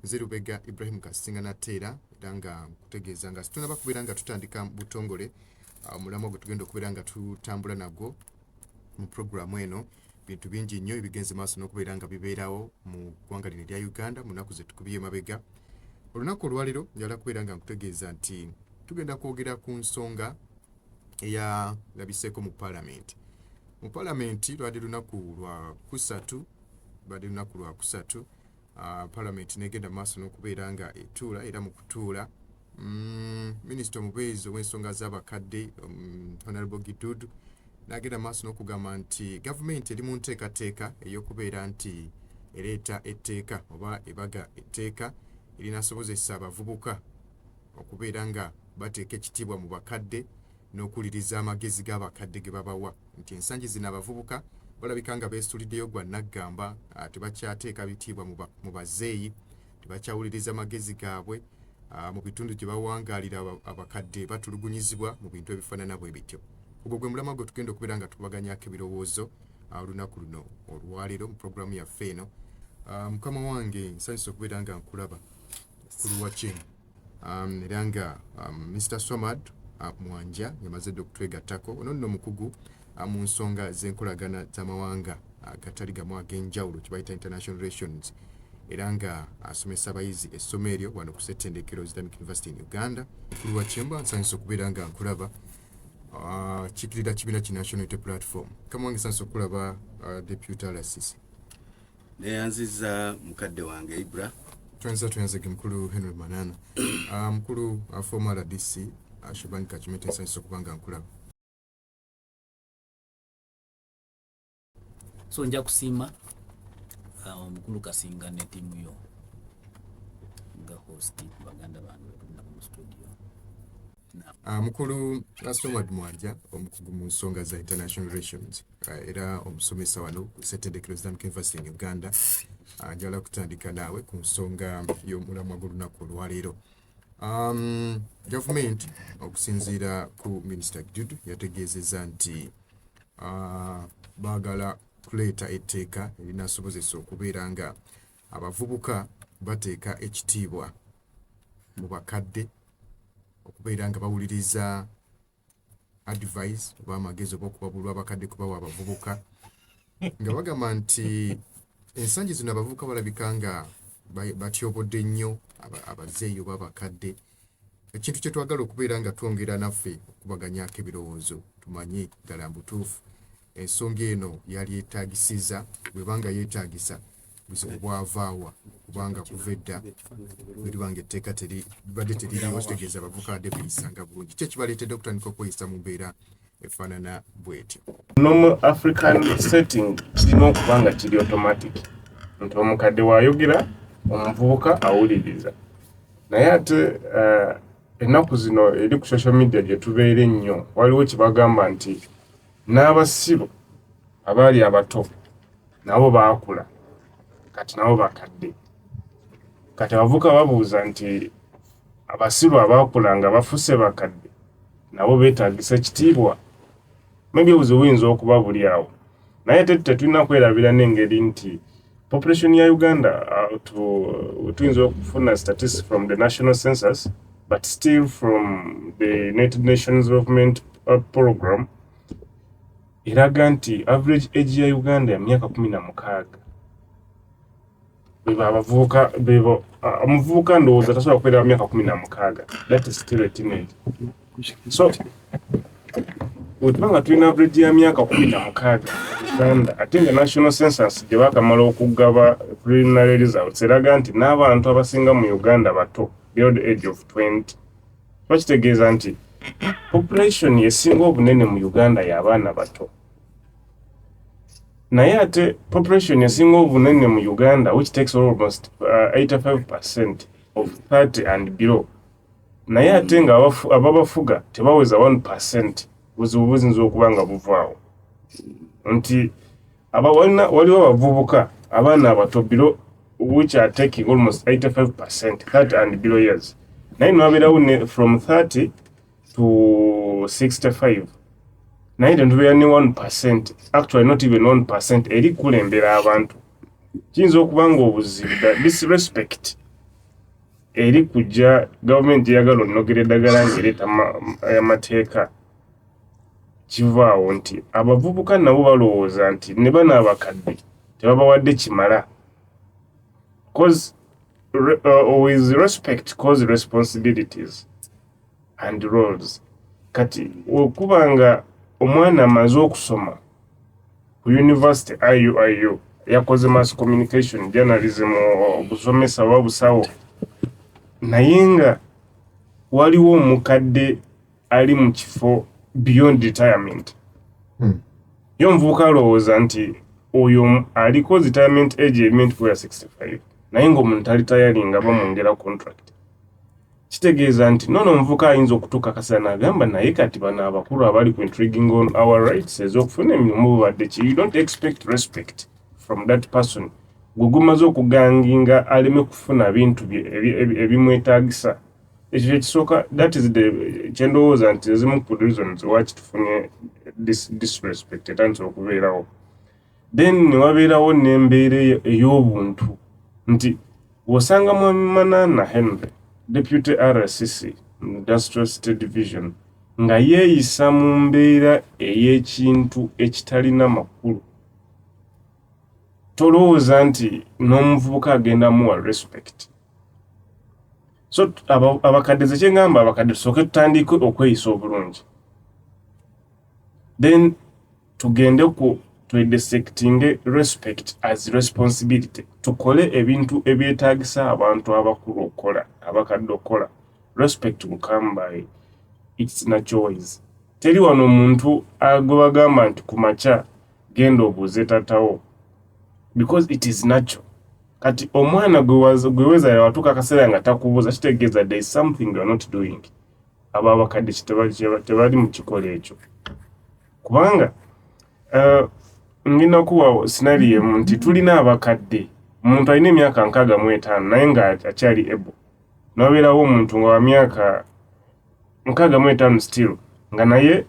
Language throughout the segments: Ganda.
Zerubega Ibrahim Kasinga Natera danga kutegeeza nga tunaba kubeera nga tutandika butongole omulamu gwe tugenda okubeera nga tutambula nagwo mu programu eno. Bintu bingi nnyo ebigenze maaso n'okubeera nga bibeerawo mu ggwanga lino erya Uganda mu nnaku ze tukubye mabega. Olunaku olwaliro njala kubeera nga nkutegeeza nti tugenda kwogera ku nsonga eya labiseeko mu Parliament. Mu Parliament lwali lunaku lwa kusatu Parliament negenda maaso n'okubeera nga etuula era mu kutuula Minisita omubeezi ow'ensonga z'abakadde Honorable Gidudu n'agenda maaso n'okugamba nti gavumenti eri mu nteekateeka ey'okubeera nti ereeta etteeka oba ebaga etteeka erinasobozesa abavubuka okubeera nga bateeka ekitiibwa mu bakadde n'okuwuliriza amagezi g'abakadde ge babawa, nti ensangi zino abavubuka balabika nga beesuliddeyo gwa naggamba, tebakyateeka bitiibwa mu bazeeyi, tebakyawuliriza magezi gaabwe mu bitundu gye bawangaalira abakadde batulugunyizibwa mu bintu ebifaanana bwe bityo. Ogwo gwe mulamwa gwe tugenda okubeera nga tubaganyako ebirowoozo olunaku luno olwaleero mu puroguramu yaffe eno. Mukama wange nsanyusa okubeera nga nkulaba kuluwakye era nga Mr. Swamad Mwanja yamaze dde okutwegattako. Ono nno mukugu mu nsonga z'enkolagana z'amawanga agatali gamu ag'enjawulo kye bayita international relations, era nga asomesa abayizi essomo eryo wano ku ssettendekero Islamic University in Uganda. Kuluwakye nsanyusa okubeera nga nkulaba kiikirira kibiina ki National Unity Platform. Mukama wange nsanyusa okulaba Deputy Alasisi. Neyanziza mukadde wange Ibra. Twenze mukulu Henry Manana. Mukulu former RDC Shabani Kachimete nsanyusa okuba nga nkulaba. So nja kusiima omukulu Kasinga ne ttiimu yo nga host baganda bange mu studio. Mukulu Swamad Mwanja omukugu mu nsonga za international relations era omusomesa wano ku ssettendekero Islamic University in Uganda. Njala kutandika naawe ku nsonga y'omulamwa gw'olunaku olwaleero. Gavumenti okusinziira ku Minisita Gidudu yategeezezza nti baagala kuleeta etteeka erinasobozesa okubeera nga abavubuka bateeka ekitiibwa mu bakadde, okubeera nga bawuliriza advice oba amagezi oba okubabulwa abakadde kubawa abavubuka, nga bagamba nti ensangi zino abavubuka balabika nga batyobodde nnyo abazeeyi oba abakadde. Ekintu kye twagala okubeera nga twongera naffe okubaganyako ebirowoozo tumanye ddala mbutuufu ensonga eno yali yeetaagisiza bwebanga yeetaagisa buzibu bwavaawa kubanga kuva edda bwelibanga etteeka libadde teririwo, kitegeeza abavubuka badde beeyisanga bulungi. Ki ekibaleetedde okutandika okweyisa mu mbeera efaanana bw'etyo? Normal African setting kirina okuba nga kiri automatic nti omukadde waayogera omuvubuka awuliriza, naye ate ennaku zino eri ku social media gye tubeera ennyo waliwo kibagamba nti n'abasiru abaali abato nabo baakula kati nabo bakadde. Kati abavubuka babuuza nti abasiru abaakula nga bafuuse bakadde nabo beetaagisa ekitiibwa? Maybe obuzibu buyinza okuba buli awo, naye tetulina kwerabira n'engeri nti population ya Uganda tuyinza okufuna statistics from the national census but still from the United Nations Development Program eraga nti average age ya Uganda ya myaka 16. Beba abavubuka bebo omuvubuka ndowooza tasobola kubeera myaka 16. That is still a teenage. So wetubanga tulina average ya myaka 16 Uganda, ate nga national census gye baakamala okugaba preliminary results eraga nti n'abantu abasinga mu Uganda bato beyond the age of 20. Bakitegeeza nti population esinga obunene mu Uganda y'abaana bato, naye ate population esinga obunene mu Uganda which takes almost 85% of 30 and below, naye ate nga ababafuga tebaweza 1%. Buzibu buyinza okuba nga buvaawo nti waliwo abavubuka abaana abato below which are taking almost 85%, 30 and below years, naye nibabeerawo from 30 to 65, naye tetubeera ne 1%, actually not even 1% eri kulembera abantu. Kiyinza okuba nga obuzibu disrespect eri kujja gavumenti eyagala onnogera eddagala ng'ereeta amateeka kivaawo nti abavubuka nabo balowooza nti ne bano abakadde tebabawadde kimala cause with respect cause responsibilities and roles. Kati okuba nga omwana amaze okusoma ku university IU yakoze mass communication journalism obusomesa wabusawo naye nga waliwo omukadde ali mu kifo beyond retirement. Yo omuvubuka alowooza nti oyo aliko retirement age element kuya 65 naye ng'omuntu alitayalinga bamwongera contract. Kitegeeza nti nono omuvubuka ayinza okutuukakasa n'agamba naye kati bano abakulu abali ku intriguing on our rights ez'okufuna emirimu bubadde ki. You don't expect respect from that person. Gwe gumaze okuganginga aleme kufuna bintu ebimwetaagisa. Ekyo ekisooka that is the kyendowooza nti ezimu ku reasons lwaki tufunye disrespect etandise okubeerawo. Then ne wabeerawo n'embeera ey'obuntu nti w'osanga Mwami Manana Henry Deputy RCC Industrial State Division nga yeeyisa mu mbeera ey'ekintu ekitalina makulu. Tolowooza nti n'omuvubuka agenda muwa respect. So abakadde ze ngamba abakadde tusooke tutandike okweyisa obulungi. Then tugende ku twedesecting respect as responsibility. Tukole ebintu ebyetaagisa abantu abakulu okukola, abakadde okukola. Respect will come by its natural ways. Teri wano omuntu gwe bagamba nti ku makya genda obuuze taatawo because it is natural. Kati omwana gwe weza yawatuuka akaseera nga takubuuza kitegeeza there is something you are not doing. Abo abakadde tebali mu kikola ekyo. Kubanga ngina kuwa scenario nti tulina abakadde omuntu alina emyaka 65 naye nga akyali able. N'obeerawo omuntu nga wa myaka 65 still nga naye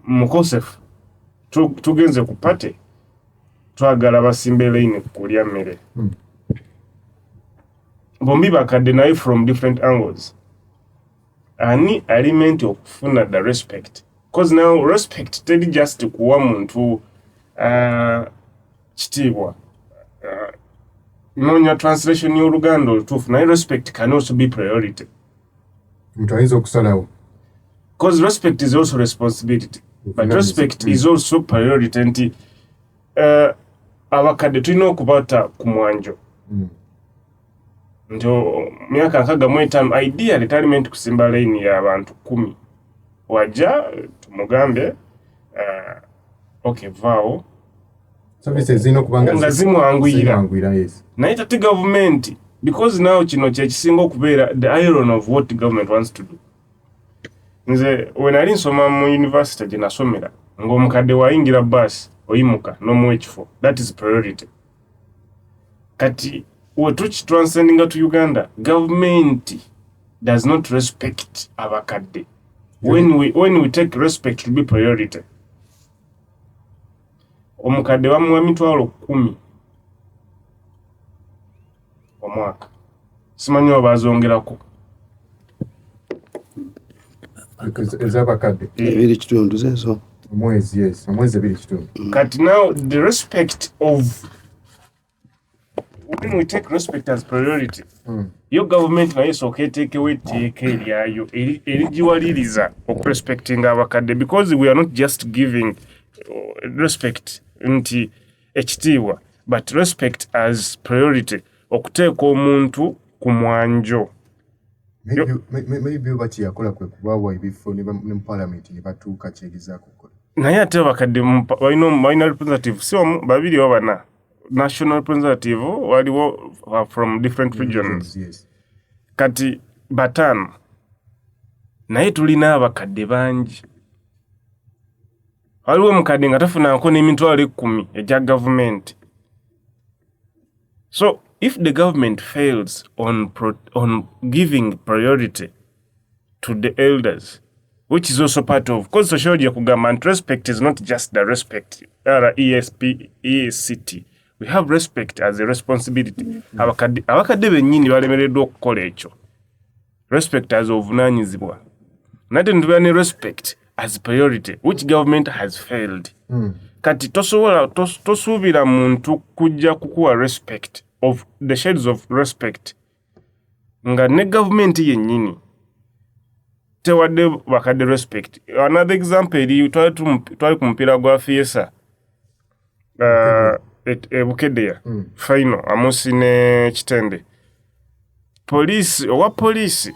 mukosefu tugenze ku pate twagala basimbe line kulya mmere. Bombi bakadde naye from different angles. Ani element okufuna the respect. Because now respect tedi just kuwa muntu kitiibwa. Nonya translation y'Oluganda olutuufu naye respect can also be priority. Muntu ayinza okusalawo. Because respect is also responsibility. But respect is also priority. Nti abakadde tulina okubata ku mwanjo. Njo myaka 65 ideally taliment kusimba line y'abantu 10. Wajja tumugambe okay vao services zino kubanga nga zimwanguyira yes. Naye tate government because now kino kyekisinga okubeera the iron of what the government wants to do. Nze when I nsoma mu university gye nasomera ng'omukadde wayingira bus oyimuka n'omuwa ekifo that is priority. Kati we transcending to Uganda government does not respect abakadde. When we take respect to be priority. Omukadde bamuwa emitwalo 10 omwaka. Simanyi oba bazongerako. Ezabakadde. Ebiri kitundu zezo. Omwezi yes. Omwezi ebiri kitundu. Kati now the respect of when we take respect as priority. Your government nayo esooka eteekewo etteeka eryayo erigiwaliriza okurespecting abakadde because we are not just giving respect nti ekitiibwa but respect as priority okuteeka omuntu ku mwanjo. Maybe bati yakola kwe kubawa ebifo ne mu parliament ne batuuka kyegezaako okukola. Naye ate abakadde balina representative si omu babiri oba bana. National representative waliwo from different regions. Yes. Kati batano. Naye tulina abakadde bangi. Waliwo omukadde nga tafunako n'emitwalo 10 egya government. So if the government fails on giving priority to the elders, which is also part of because sociology kugamba and respect is not just the respect RESPECT we have respect as a responsibility. Abakadde bennyini balemereddwa okukola ekyo. Respect as obuvunaanyizibwa. Nate ntubane respect as priority, which government has failed. Kati tosuubira muntu kujja kukuwa respect of the shades of respect. Nga ne government yennyini tewadde bakadde respect. Another example eri twali ku mupiira gwa Fiesa Bukedea final Amusi ne Kitende. Owa poliisi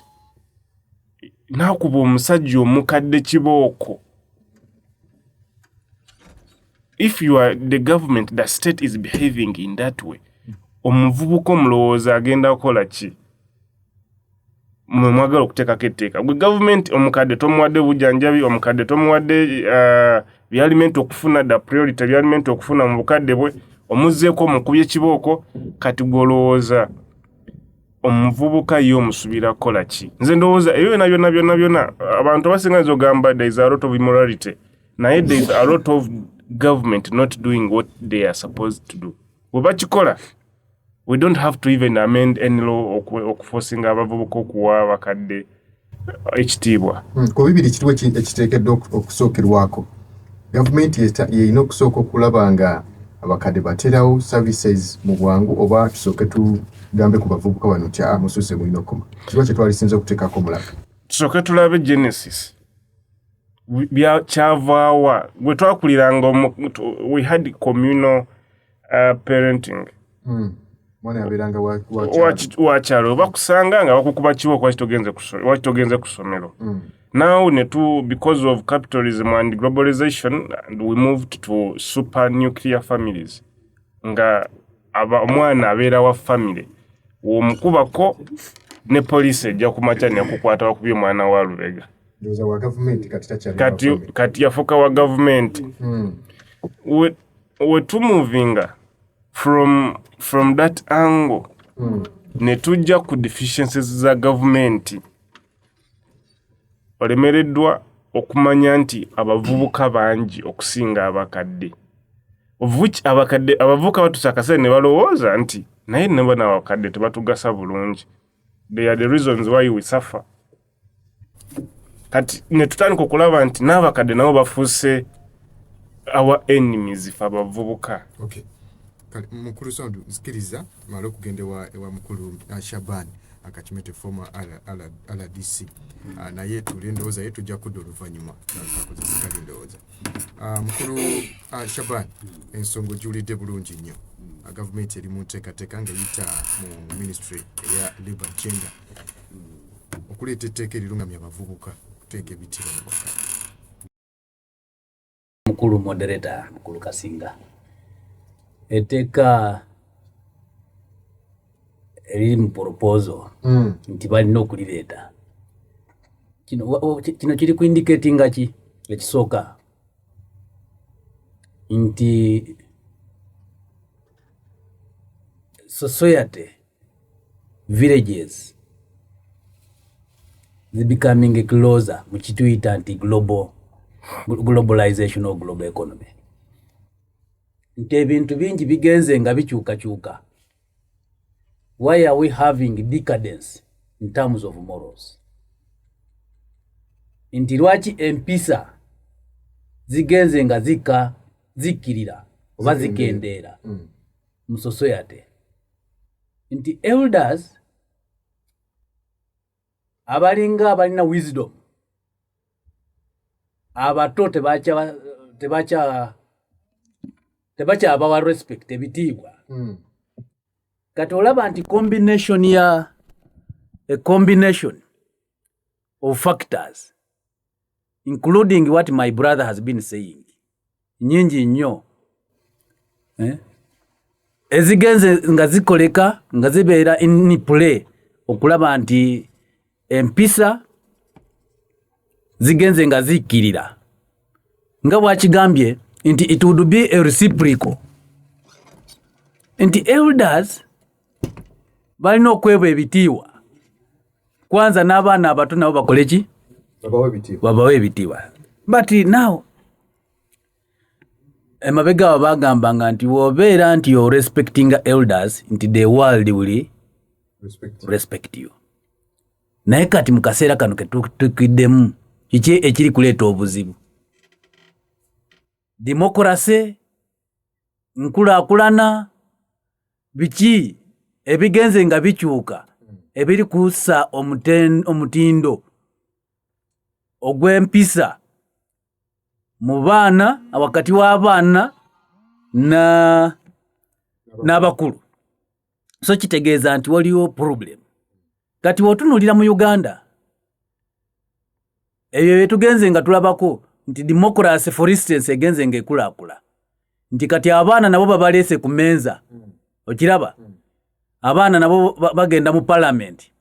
n'akuba omusajja omukadde kibooko. If you are the government, the state is behaving in that way, omuvubuka omulowooza agenda kukola ki? Mwagala okuteekako etteeka. Gwe government omukadde tomuwadde bujjanjabi, omukadde tomuwadde byalimenti okufuna da priority byalimenti okufuna mu bukadde bwe, omuzzeeko omukubye kibooko, kati gwolowooza omuvubuka ye omusubira kukola ki? Nze ndowooza ebyo byonna abantu abasinga zogamba there is a lot of immorality, naye there is a lot of government not doing what they are supposed to do. Bwe bakikola, we don't have to even amend any law okuforcinga abavubuka okuwa abakadde ekitiibwa. Ku bibiri kiriwo ekiteekeddwa okusookerwako. Gavumenti yeyina okusooka okulaba nga abakadde baterawo services mu bwangu, oba tusooke tugambe ku bavubuka bano kya mususse mulina okoma. Kiriwo kye twalisinza okuteekako omulaka. Tusooke tulabe genesis. Kyavaawa gwe twakuliranga we had communal parenting. Mwana yabeeranga wakyalo bakusanga nga bakukuba kibooko wakitogenze ku ssomero. Now because of capitalism and globalization, we moved to super nuclear families. Nga omwana abeera wa family w'omukubako ne poliisi ejja kumakya neyakukwata wakubye omwana wa Lubega. Kati yafuuka wa government. We tumuvinga from that angle ne tujja ku deficiencies za government. Olemereddwa okumanya nti abavubuka bangi okusinga abakadde, of which abavubuka batusakase ne balowooza nti naye ne bana abakadde tebatugasa bulungi. They are the reasons why we suffer. Kati ne tutandika okulaba nti n'abakadde nabo bafuuse our enemies fa abavubuka. Okay. Mukulu Sound nsikiriza mala okugenda ewa mukulu Shaban akachimete former LDC. Naye tulindowooza ye tujja kudda oluvannyuma akozesa kali ndowooza. Mukulu Shaban, ensonga ogiwulidde bulungi nnyo. Gavumenti eri mu nteekateeka ng'eyita mu ministry eya Labour Agenda okuleeta etteeka erirungamya abavubuka kuteeka ebitiro mu bakadde. Mukulu moderator Mukulu Kasinga, etteeka eriri mu proposal nti balina okulireeta. Kino kiri ku indicatinga ki? Ekisooka nti society, villages, they becoming closer mu kituyita nti globalization or global economy. Nti ebintu bingi bigenze nga bikyukakyuka. Why are we having decadence in terms of morals? Nti lwaki empisa zigenze nga zikirira oba zikendeera mu society. Nti elders abalinga abalina wisdom, abato tebakyabawa respect ebitiibwa. Kati olaba nti a combination of factors including what my brother has been saying nyingi nnyo ezigenze nga zikoleka nga zibeera in play okulaba nti empisa zigenze nga zikirira nga bwakigambye nti it would be a reciprocal. Nti elders balina okwebwa ebitiibwa kwanza n'abaana abato nabo bakole ki? Babawe ebitiibwa. But now emabega abo bagambanga nti wobeera nti you're respecting elders nti the world will respect you. Naye kati mu kaseera kano ketukiddemu kiki ekiri kuleeta obuzibu? Demokrasi, nkulaakulana, biki ebigenze nga bikyuka ebiri kussa omutindo ogw'empisa mu baana, wakati w'abaana n'abakulu. So kitegeeza nti waliwo problem. Kati wotunuulira mu Uganda ebyo byetugenze nga tulabako nti democracy for instance egenze nga ekulaakula, nti kati abaana nabo babaleese ku menza. Okiraba? Abaana nabo bagenda mu parliament,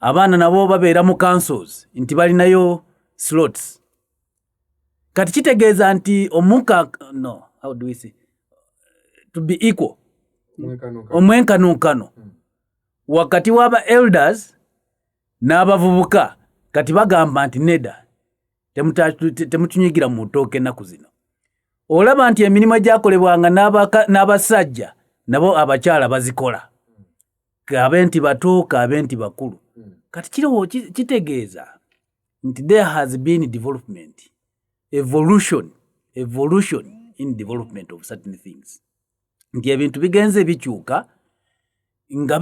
abaana nabo babeera mu councils nti balinayo slots. Kati kitegeeza nti how do we say, to be equal, omwenkanunkano wakati w'aba elders n'abavubuka. Kati bagamba nti nedda temutunyigira mu ttooke ennaku zino. Olaba nti emirimu gyakolebwanga n'abasajja nabo abakyala bazikola, kaabe nti bato kaabe nti bakulu. Kati kiriwo kitegeeza nti there has been development, evolution in development of certain things, nti ebintu bigenze bikyuka nga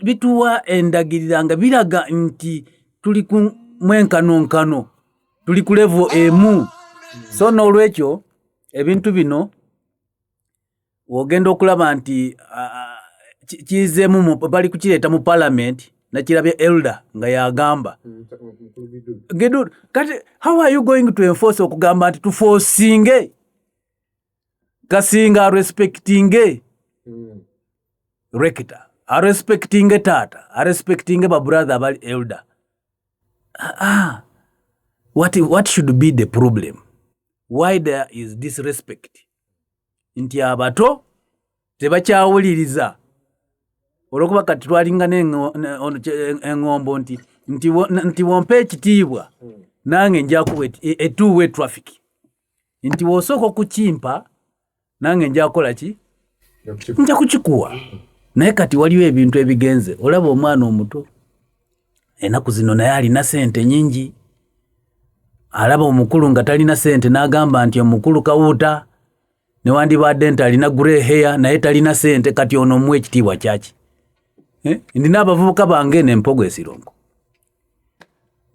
bituwa endagirira nga biraga nti tuli ku mwenkanunkano, tuli ku level emu. So n'olwekyo ebintu bino wogenda okulaba nti kizeemu bali kukireeta mu parliament, nakirabye elder nga yagamba. Kati how are you going to enforce okugamba nti tuforcinge Kasinga respectinge rector, respectinge tata, respectinge ba brother abali elder? What should be the problem? Why there is disrespect? Nti abato tebakyawuliriza olwokuba kati twalinga n'engombo nti wompe ekitiibwa nange njakuwa a two-way traffic, nti wosooka okukimpa nange njakola ki, nja kukikuwa. Naye kati waliwo ebintu ebigenze, olaba omwana omuto ennaku zino naye alina sente nyingi, alaba omukulu nga talina sente n'agamba nti omukulu kawuuta, newandibadde nti alina grey hair naye talina sente, kati ono omuwa ekitiibwa kyaki? Ndina abavubuka bange n'empogo esirongo,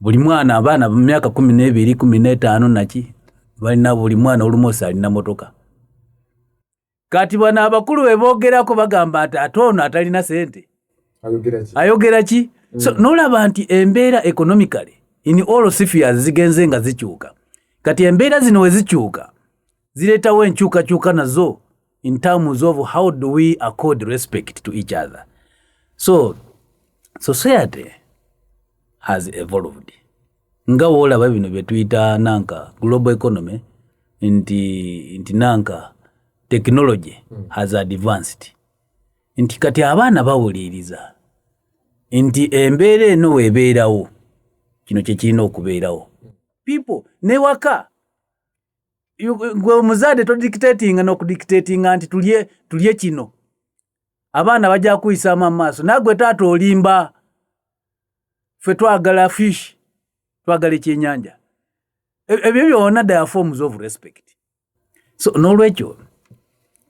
buli mwana abaana mu myaka 12 15 naki balina buli mwana olumosi alina motoka. Kati bana abakulu bebogerako bagamba nti ate ono atalina sente ayogera ki? So nolaba nti embeera economically in all spheres zigenze nga zikyuka. Kati embeera zino we zikyuka zireetawo enkyukakyuka nazo in terms of how do we accord respect to each other. So society has evolved. Nga wolaba bino byetuyita nanka global economy, nti nanka technology has advanced. Nti kati abaana bawuliriza nti embeera eno webeerawo, kino kye kirina okubeerawo. People newaka gwe omuzadde todictatinga n'okudictatinga nti tulye kino, abaana bajja kuyisaamu amaaso. Nagwe taata olimba, ffe twagala fish, twagala ekyenyanja. Ebyo byonna they are forms of respect. So n'olwekyo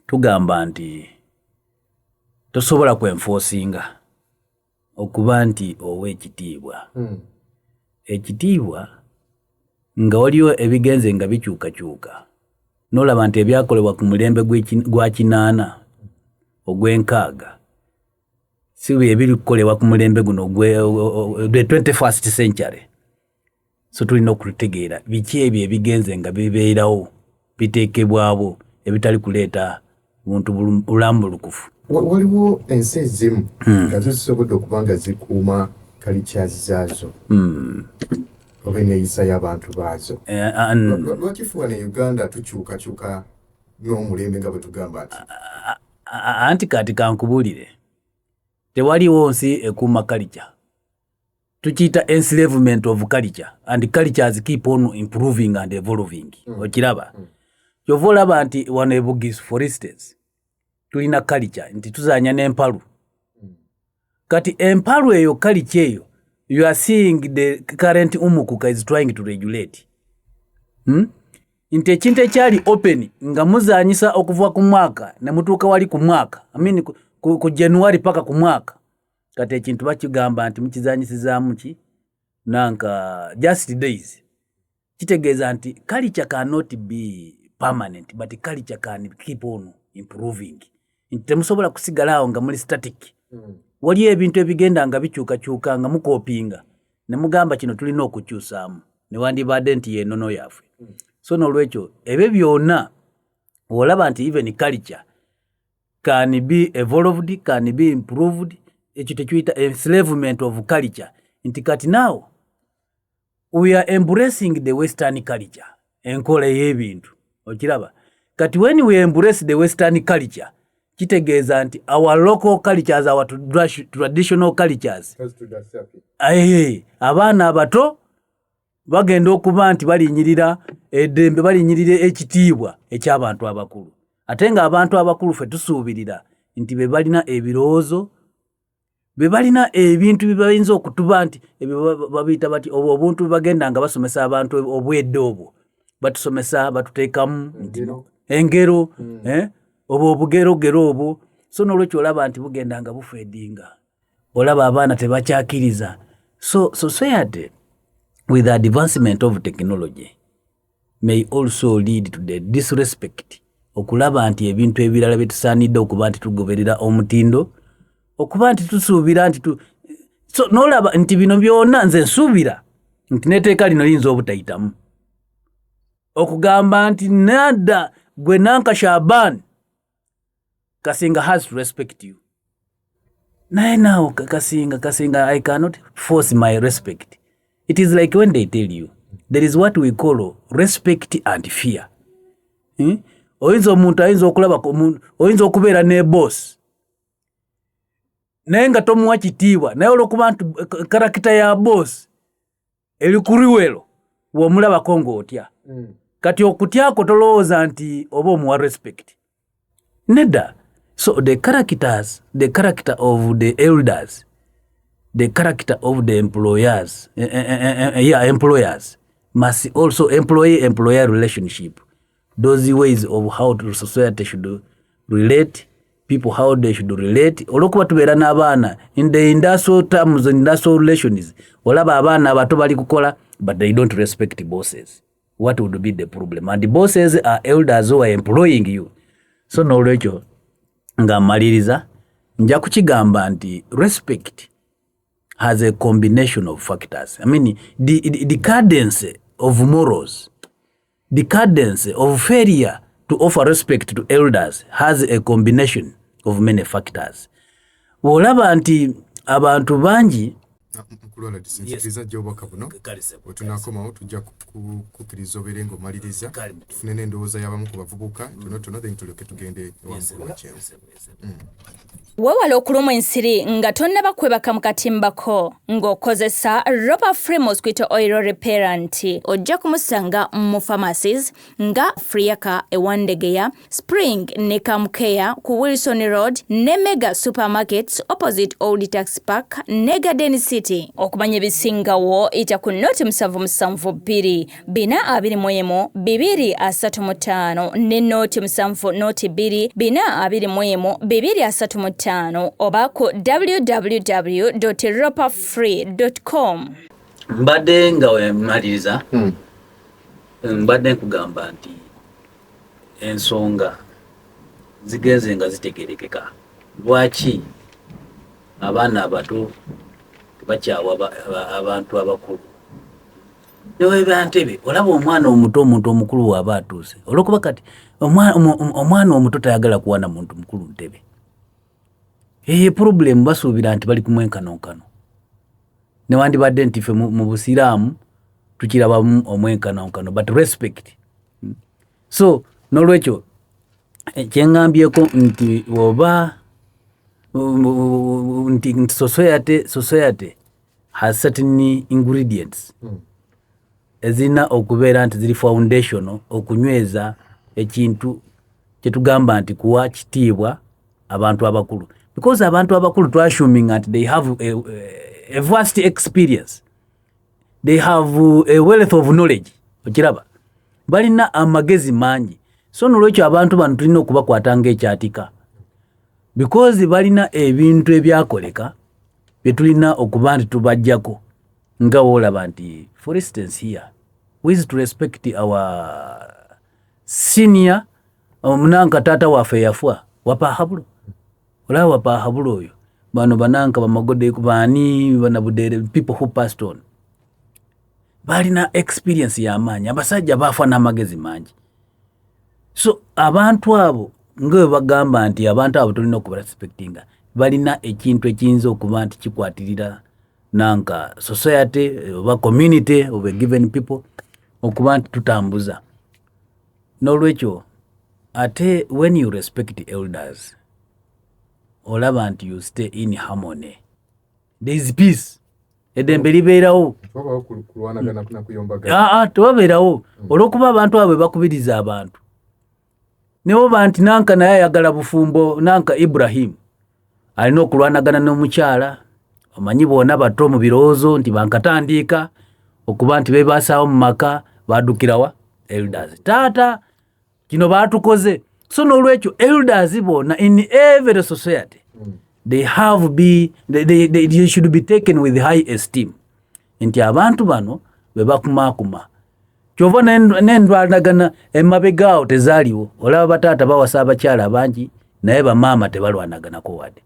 tugamba nti tosobola kwenforcinga okuba nti owe ekitiibwa. Ekitiibwa nga waliwo ebigenze nga bikyukakyuka, n'olaba nti ebyakolebwa ku mulembe gwa 8 ogw'enkaaga si bye biri kukolebwa ku mulembe guno the 21st century. So tulina okutegeera biki ebyo ebigenze nga bibeerawo biteekebwawo ebitali kuleeta muntu bulambulukufu. Waliwo ensi ezimu nga zisobodde okuba nga zikuuma cultures zaazo oba enneeyisa y'abantu baazo. Lwakifuba ne Uganda tukyukakyuka n'omulembe nga bwe tugamba ati? Anti kati kankubuulire, tewaliwo nsi ekuuma culture. Tukiyita enslavement of culture, and cultures keep on improving and evolving. Okiraba? kyova olaba nti wano e Bugis for instance tulina culture nti tuzanya n'empalu kati empalu eyo culture eyo you are seeing the current umukuka is trying to regulate nti ekintu ekyali open nga muzanyisa okuva ku mwaka ne mutuuka wali ku mwaka ku January paka ku mwaka kati ekintu bakigamba nti mukizanyisizaamu ki nanka just days kitegeeza nti culture cannot be permanent but culture can keep on improving nti temusobola kusigalaawo nga muli static waliyo ebintu ebigenda nga bikyukakyuka nga mukopinga ne mugamba kino tulina okukyusaamu ne wandibadde nti yennono yaffe so n'olwekyo ebyo byonna olaba nti even culture can be evolved, can be improved, ekyo tekiyita enslavement of culture nti kati now we are embracing the western culture enkola y'ebintu okiraba kati when we embrace the western culture kitegeeza nti our local cultures, our traditional cultures abaana abato bagenda okuba nti balinyirira eddembe balinyirira ekitiibwa eky'abantu abakulu ate nga abantu abakulu ffe tusuubirira nti be balina ebirowoozo be balina ebintu byebayinza okutuba nti ebyo babiyita bati obuntu bagenda nga basomesa abantu obwedde obwo batusomesa batuteekamu engero obwo obugerogero obwo so n'olwekyo olaba nti bugenda nga bufeedinga olaba abaana tebakyakiriza so society with the advancement of technology may also lead to the disrespect okulaba nti ebintu ebirala byetusaanidde okuba nti tugoberera omutindo okuba nti tusuubira nti so n'olaba nti bino byonna nze nsuubira nti neteeka lino liyinza obutayitamu okugamba nti nadda gwe Nanka Shaban Kasinga has to respect you naye now Kasinga I cannot force my respect. It is like when they tell you there is what we call respect and fear. Oyinza omuntu ayinza okulaba oyinza okubeera ne boss naye nga tomuwa kitiibwa naye olwokuba nti karakita ya boss eri ku riwelo w'omulabako ng'otya kati okutyako tolowooza nti oba omuwa respect nedda. So the character of the elders, the character of the employers, employers must also employer relationship. Those ways of how the society should relate, people how they should relate. Olwokuba tubeera n'abaana in the industrial terms, industrial relations, olaba abaana abato bali kukola but they don't respect bosses. What would be the problem? And the bosses are elders who are employing you. So n'olwekyo nga maliriza nja kukigamba nti respect has a combination of factors. I mean the cadence of morals, the cadence of failure to offer respect to elders has a combination of many factors. Olaba nti abantu bangi Mkulwala disinsikiriza gy'obwaka buno wetunakomawo tujja kukkiriza obeere ng'omaliriza tufune n'endowooza y'abamu ku bavubuka tonotono then tulyoke tugende waggulu wakyewo. Weewala okulumwa ensiri nga tonnaba kwebaka mu katimbako ng'okozesa Ropa Free Mosquito Oil Repellent. Ojja kumusanga mu pharmacies nga Friaka ewandegeya, Spring ne Kamkeya ku Wilson Road ne Mega Supermarkets opposite Old Tax Park ne Garden City. Okumanya ebisingawo ita ku noti 772 421 235 ne noti 7 noti 2 421 235 oba ku www.ropafree.com. Mbadde nga wemaliriza mbadde nkugamba nti ensonga zigenze nga zitegerekeka lwaki abaana abato tebakyawa abantu abakulu. Newe bantebe olaba omwana omuto omuntu omukulu waba atuuse olwokuba kati omwana omuto tayagala kuwana muntu mukulu ntebe. Problem basuubira nti bali kumwenkanonkano newandibadde nti ffe mu busiraamu tukirabamu omwenkanonkano but respect. So n'olwekyo kyeŋŋambyeko nti oba nti society has certain ingredients ezirina okubeera nti ziri foundational okunyweza ekintu kyetugamba nti kuwa kitiibwa abantu abakulu, because abantu abakulu twasuming nti they have a vast experience, they have a wealth of knowledge. Okiraba balina amagezi mangi, so nolwekyo abantu bano tulina okubakwatanga ekyatika, because balina ebintu ebyakoleka byetulina okuba nti tubajjako nga woolaba nti for instance here we is to respect our senior omunanka taata waffe yafwa wapahabulo, olaba wapahabulo oyo bano bananka bamagode kubani banabudere people who passed on balina experience y'amaanyi, abasajja bafa n'amagezi mangi. So abantu abo nga bagamba nti abantu abo tulina okubarespectinga, balina ekintu ekiyinza okuba nti kikwatirira nanka society oba community of a given people okuba nti tutambuza. N'olwekyo ate when you respect elders olaba nti you stay in harmony, there is peace, eddembe libeerawo. Tewabeerawo olw'okuba abantu abo bakubiriza abantu newoba nti nanka naye ayagala bufumbo, nanka Ibrahim alina okulwanagana n'omukyala, omanyi boona bato mu birowoozo nti bankatandiika okuba nti beebasaawo mu maka, baddukirawa elders, taata kino baatukoze. So n'olwekyo elders boona in every society they should be taken with high esteem, nti abantu bano bebakumakuma. Kyova n'endwanagana emabegaawo tezaaliwo, olaba bataata bawasa abakyala abangi naye bamaama tebalwanaganako wadde.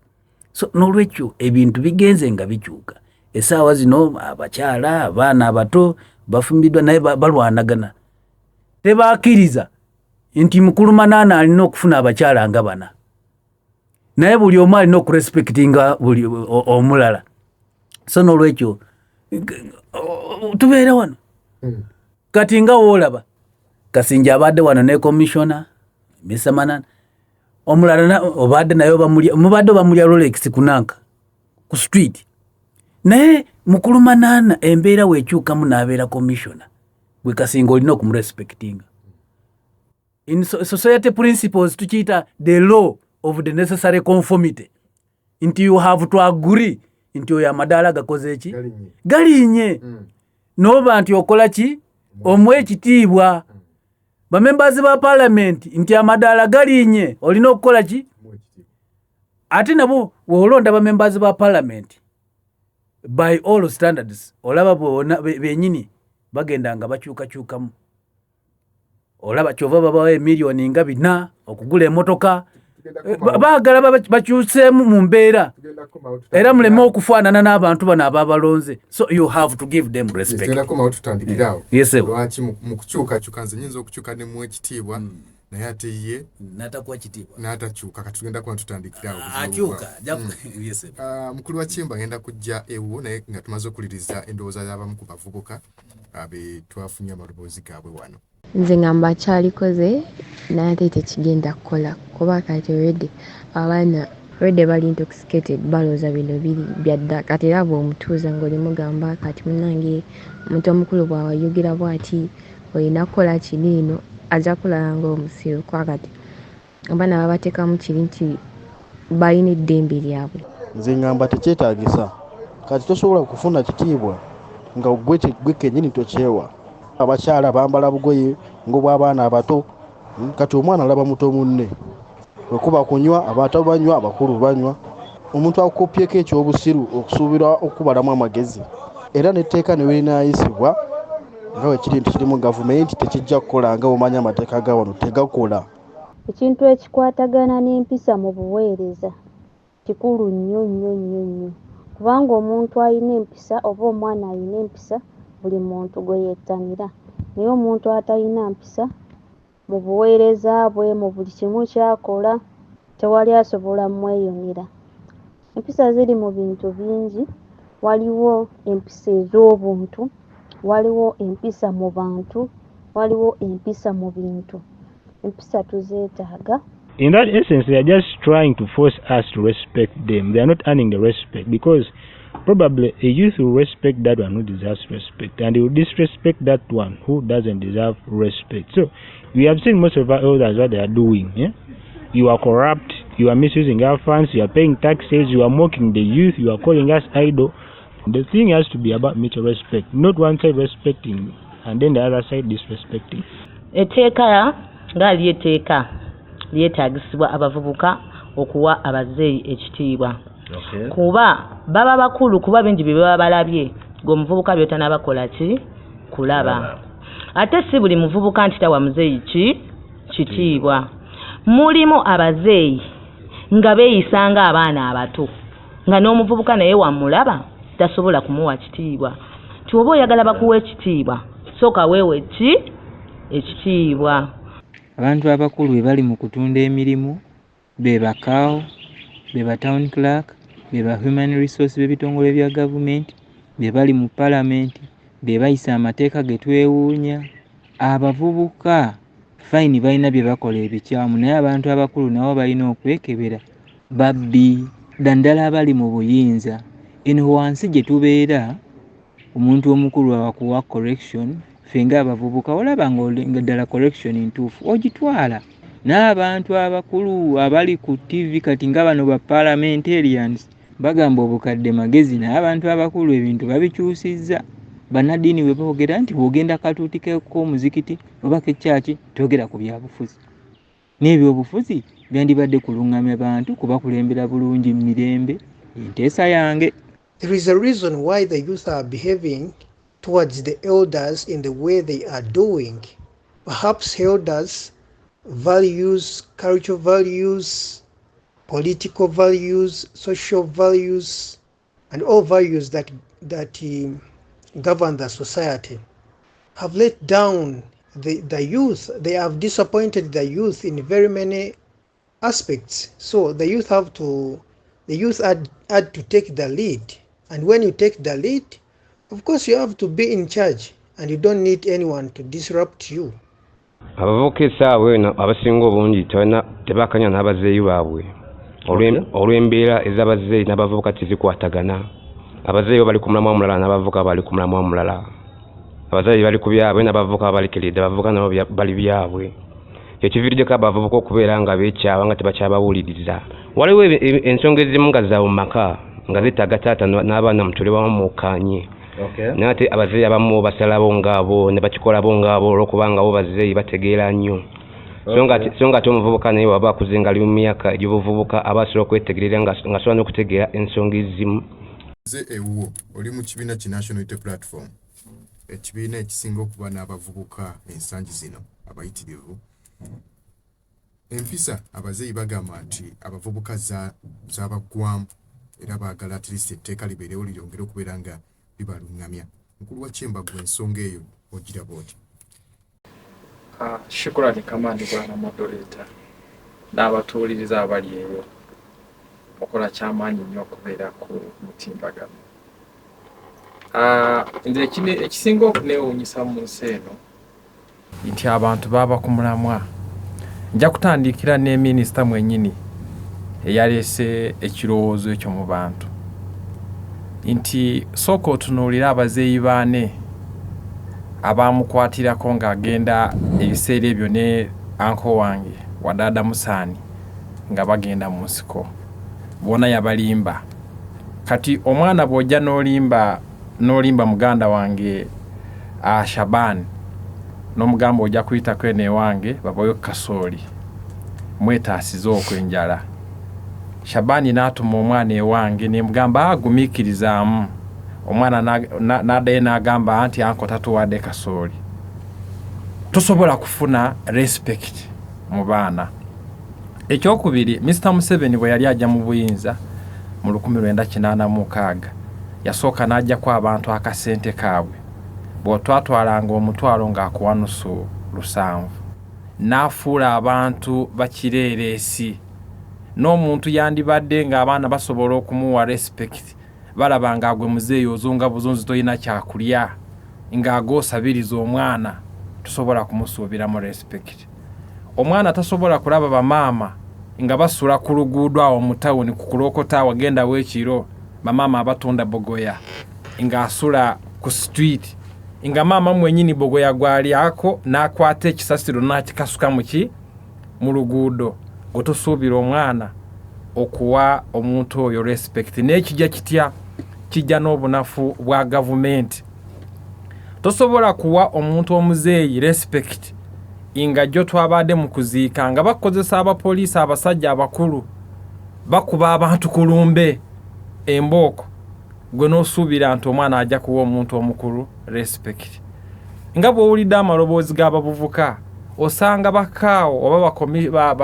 So n'olwekyo ebintu bigenze nga bikyuka, essaawa zino abakyala abaana abato bafumbiddwa naye balwanagana, tebakkiriza nti Mukulumanaana alina okufuna abakyala nga bana, naye buli omu alina okurespectinga buli omulala. So n'olwekyo tubeera wano kati nga woolaba Kasinja abadde wano ne commissioner Mr. Manana, omulala obadde naye mubadde bamulya Rolex kunanka ku street, naye Mukulumanaana embeera weekyukamu n'abeera commissioner, gwe Kasinga olina okumurespectinga. In society principles tukiyita the law of the necessary conformity, nti you have to agree nti oyo amadaala gakoze eki galinye, noba nti okola ki omwe ekitiibwa. Bamembers ba parliament nti amadaala galinye olina okukola ki, ate nabo woolonda bamembers ba parliament by all standards olaba boona benyini bagenda nga bakyukakyukamu, olaba kyova babawo emiliyoni nga 4 okugula emotoka, baagala bakyuseemu mu mbeera era muleme okufaanana n'abantu bano ababalonze. So you have to give them respect. Yes, lwaki mu kukyukakyuka nze nyinza okukyuka ne mu ekitiibwa naye ate ye n'atakuwa kitiibwa n'atakyuka, kati tugenda kuba tutandikirawo akyuka. Yes, mukulu wa Kimba ngenda kujja ewo naye nga tumaze okuliriza endowooza y'abamu ku bavubuka abe twafunye amaloboozi gaabwe wano. Nze ngamba akyalikoze naye ate tekigenda kukola kuba kati abaana bali intoxicated, balooza bino biri byadda. Kati era bw'omutuuza ng'olimugamba kati munnange omuntu omukulu bw'awayogera bw'ati olina kukola kino eno, ajja kulaba ng'omusiru. Kwa kati abaana babateekamu kiri nti balina eddembe lyabwe. Nze ngamba tekyetaagisa, kati tosobola kufuna kitiibwa nga gwe kennyini tokyewa. Abakyala bambala bugoye ng'obw'abaana abato, kati omwana alaba muto munne. Wekuba kunywa, abato banywa, abakulu banywa. Omuntu akukopyeko ekyobusiru okusuubira okubalamu amagezi. Era n'etteeka ne werinaayisibwa nga bwe kiri nti kiri mu gavumenti tekijja kukola nga omanya amateeka ga wano tegakola. Ekintu ekikwatagana n'empisa mu buweereza kikulu nnyo nnyo nnyo nnyo, kubanga omuntu alina empisa oba omwana alina empisa buli muntu gwe yettanira, naye omuntu atalina mpisa mu buweereza bwe, mu buli kimu kyakola, tewali asobola mweyonera. Empisa ziri mu bintu bingi, waliwo empisa ez'obuntu, waliwo empisa mu bantu, waliwo empisa mu bintu. Empisa tuzeetaaga. In that essence, they are just trying to force us to respect them. They are not earning the respect because probably a youth will respect that one who deserves respect, and he will disrespect that one who doesn't deserve respect. So we have seen most of our elders what they are doing. Yeah? You are corrupt, you are misusing our funds, you are paying taxes, you are mocking the youth, you are calling us idle. The thing has to be about mutual respect, not one side respecting and then the other side disrespecting. Eteeka nga lyeteeka lyetaagisibwa abavubuka okuwa abazeeyi ekitiibwa. Kuba baba bakulu kuba bingi bye baba balabye ng'omuvubuka by'otanabakola ki kulaba. Ate si buli muvubuka nti tawa muzeeyi kitiibwa. Mulimu abazeeyi nga beeyisa nga abaana abato nga n'omuvubuka naye wamulaba tasobola kumuwa kitiibwa. Nti oba oyagala bakuwa ekitiibwa sooka weewe ekitiibwa. Abantu abakulu be bali mu kutunda emirimu be bakaawo, be ba town clerk, be ba human resource b'ebitongole bya gavumenti, be bali mu palamenti, be bayisa amateeka ge twewuunya. Abavubuka fine balina bye bakola ebikyamu, naye abantu abakulu nabo balina okwekebera. Babbi ddala abali mu buyinza. Eno wansi gye tubeera omuntu omukulu abakuwa correction, ffe ng'abavubuka olaba nga ddala correction ntuufu ogitwala. N'abantu abakulu abali ku TV kati nga bano ba parliamentarians bagamba obukadde magezi, naye abantu abakulu ebintu babikyusizza. Bannaddiini bwe boogera nti bw'ogenda katuuti k'omuzikiti oba k'ekyaki toogera ku byabufuzi. N'ebyobufuzi byandibadde kulungamya bantu kubakulembera bulungi mu mirembe enteesa yange. There is a reason why the youth are behaving towards the elders in the way they are doing. Perhaps elders values, cultural values, political values, social values, and all values that govern the society have let down the youth. They have disappointed the youth in very many aspects. So the youth had to take the lead. And when you take the lead, of course you have to be in charge and you don't need anyone to disrupt you. Abavubuka essaawa eno abasinga obungi tebakanya n'abazeeyi baabwe olw'embeera ez'abazeeyi n'abavubuka tezikwatagana. Abazeeyi bali ku mulamwa omulala n'abavubuka bali ku mulamwa omulala. Abazeeyi bali ku byabwe n'abavubuka balikiridde, abavubuka nabo bali byabwe. Ekiviiriddeko abavubuka okubeera nga beekyawa nga tebakyabawuliriza. Waliwo ensonga ezimu nga za mu maka nga zitaaga taata n'abaana mutole wamu mukaanye. Naye ate abazeeyi abamu basalabo ng'abo ne bakikola bo ng'abo olw'okubanga bo bazeeyi bategeera nnyo. So nga ate omuvubuka naye waba akuze nga ali mu myaka egy'obuvubuka aba asobola okwetegerera nga asobola n'okutegeera ensonga ezimu. Ewuwo oli mu kibiina ki National Unity Platform, ekibiina ekisinga okuba n'abavubuka ensangi zino abayitirivu. Empisa abazeeyi bagamba nti abavubuka z'abaggwamu era baagala at least etteeka libeerewo liryongere okubeera nga libalungamya. Mukulu wa Kyemba gwe ensonga eyo ogira bw'oti? Shukrani Kamani bwana moderator n'abatuuliriza abali eyo. Mukola kyamaanyi nnyo okubeera ku mutimbagano. Nze ekisinga okuneewuunyisa mu nsi eno nti abantu baba ku mulamwa. Nja kutandikira ne minisita mwennyini eyaleese ekirowoozo ekyo mu bantu nti sooka otunuulira abazeeyi baane abamukwatirako ng'agenda ebiseera ebyo ne anko wange Wadaada Musaani nga bagenda mu nsiko. Bona yabalimba. Kati omwana bw'ojja n'olimba muganda wange Shabani n'omugamba ojja kuyitako eno ewange babayo kasooli mwetaasiza okwenjala. Shabani n'atuma omwana ewange ne mugamba agumiikirizaamu. Omwana n'addayo n'agamba anti anko tatuwadde kasooli. Tosobola kufuna respect mu baana. Ekyokubiri, Mr. Museveni bwe yali ajja mu buyinza mu 1986 yasooka n'ajjako abantu akasente kaabwe bw'otwatwalanga omutwalo ng'akuwa nusu 7. N'afuula abantu bakireereesi. N'omuntu yandibadde ng'abaana basobola okumuwa respect balaba ng'agwe muzeeyi ozunga buzunzi toyina kyakulya ng'agoosabiriza omwana tusobola kumusuubiramu respect. Omwana tasobola kulaba bamaama nga basula ku luguudo awo mu tawuni ku kulokota wagenda w'ekiro bamama abatunda bogoya nga asula ku street nga mama mwenyini bogoya gwali ako nakwata ekisasiro nakikasuka muki mu luguudo otosuubira omwana okuwa omuntu oyo respect n'ekijja kitya kijja n'obunafu bwa gavumenti. Tosobola kuwa omuntu omuzeeyi respect nga jjo twabadde mu kuziika nga bakozesa abapoliisi abasajja abakulu bakuba abantu kulumbe embooko gwe n'osuubira nti omwana ajja kuwa omuntu omukulu respect. Nga bw'owulidde amaloboozi g'abavubuka osanga bakaawo oba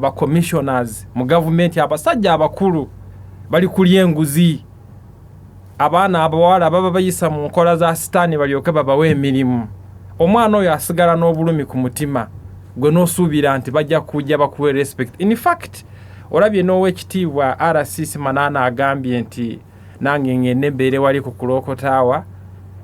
ba commissioners mu gavumenti abasajja abakulu bali kulya enguzi. Abaana abawala baba bayisa mu nkola za sitaani balyoke babawe emirimu. Omwana oyo asigala n'obulumi ku mutima gwe n'osuubira nti bajja kujja bakuwe respect. In fact olabye n'owekitiibwa RCC Manana agambye nti nange ngende mbeere wali ku Kulokotaawa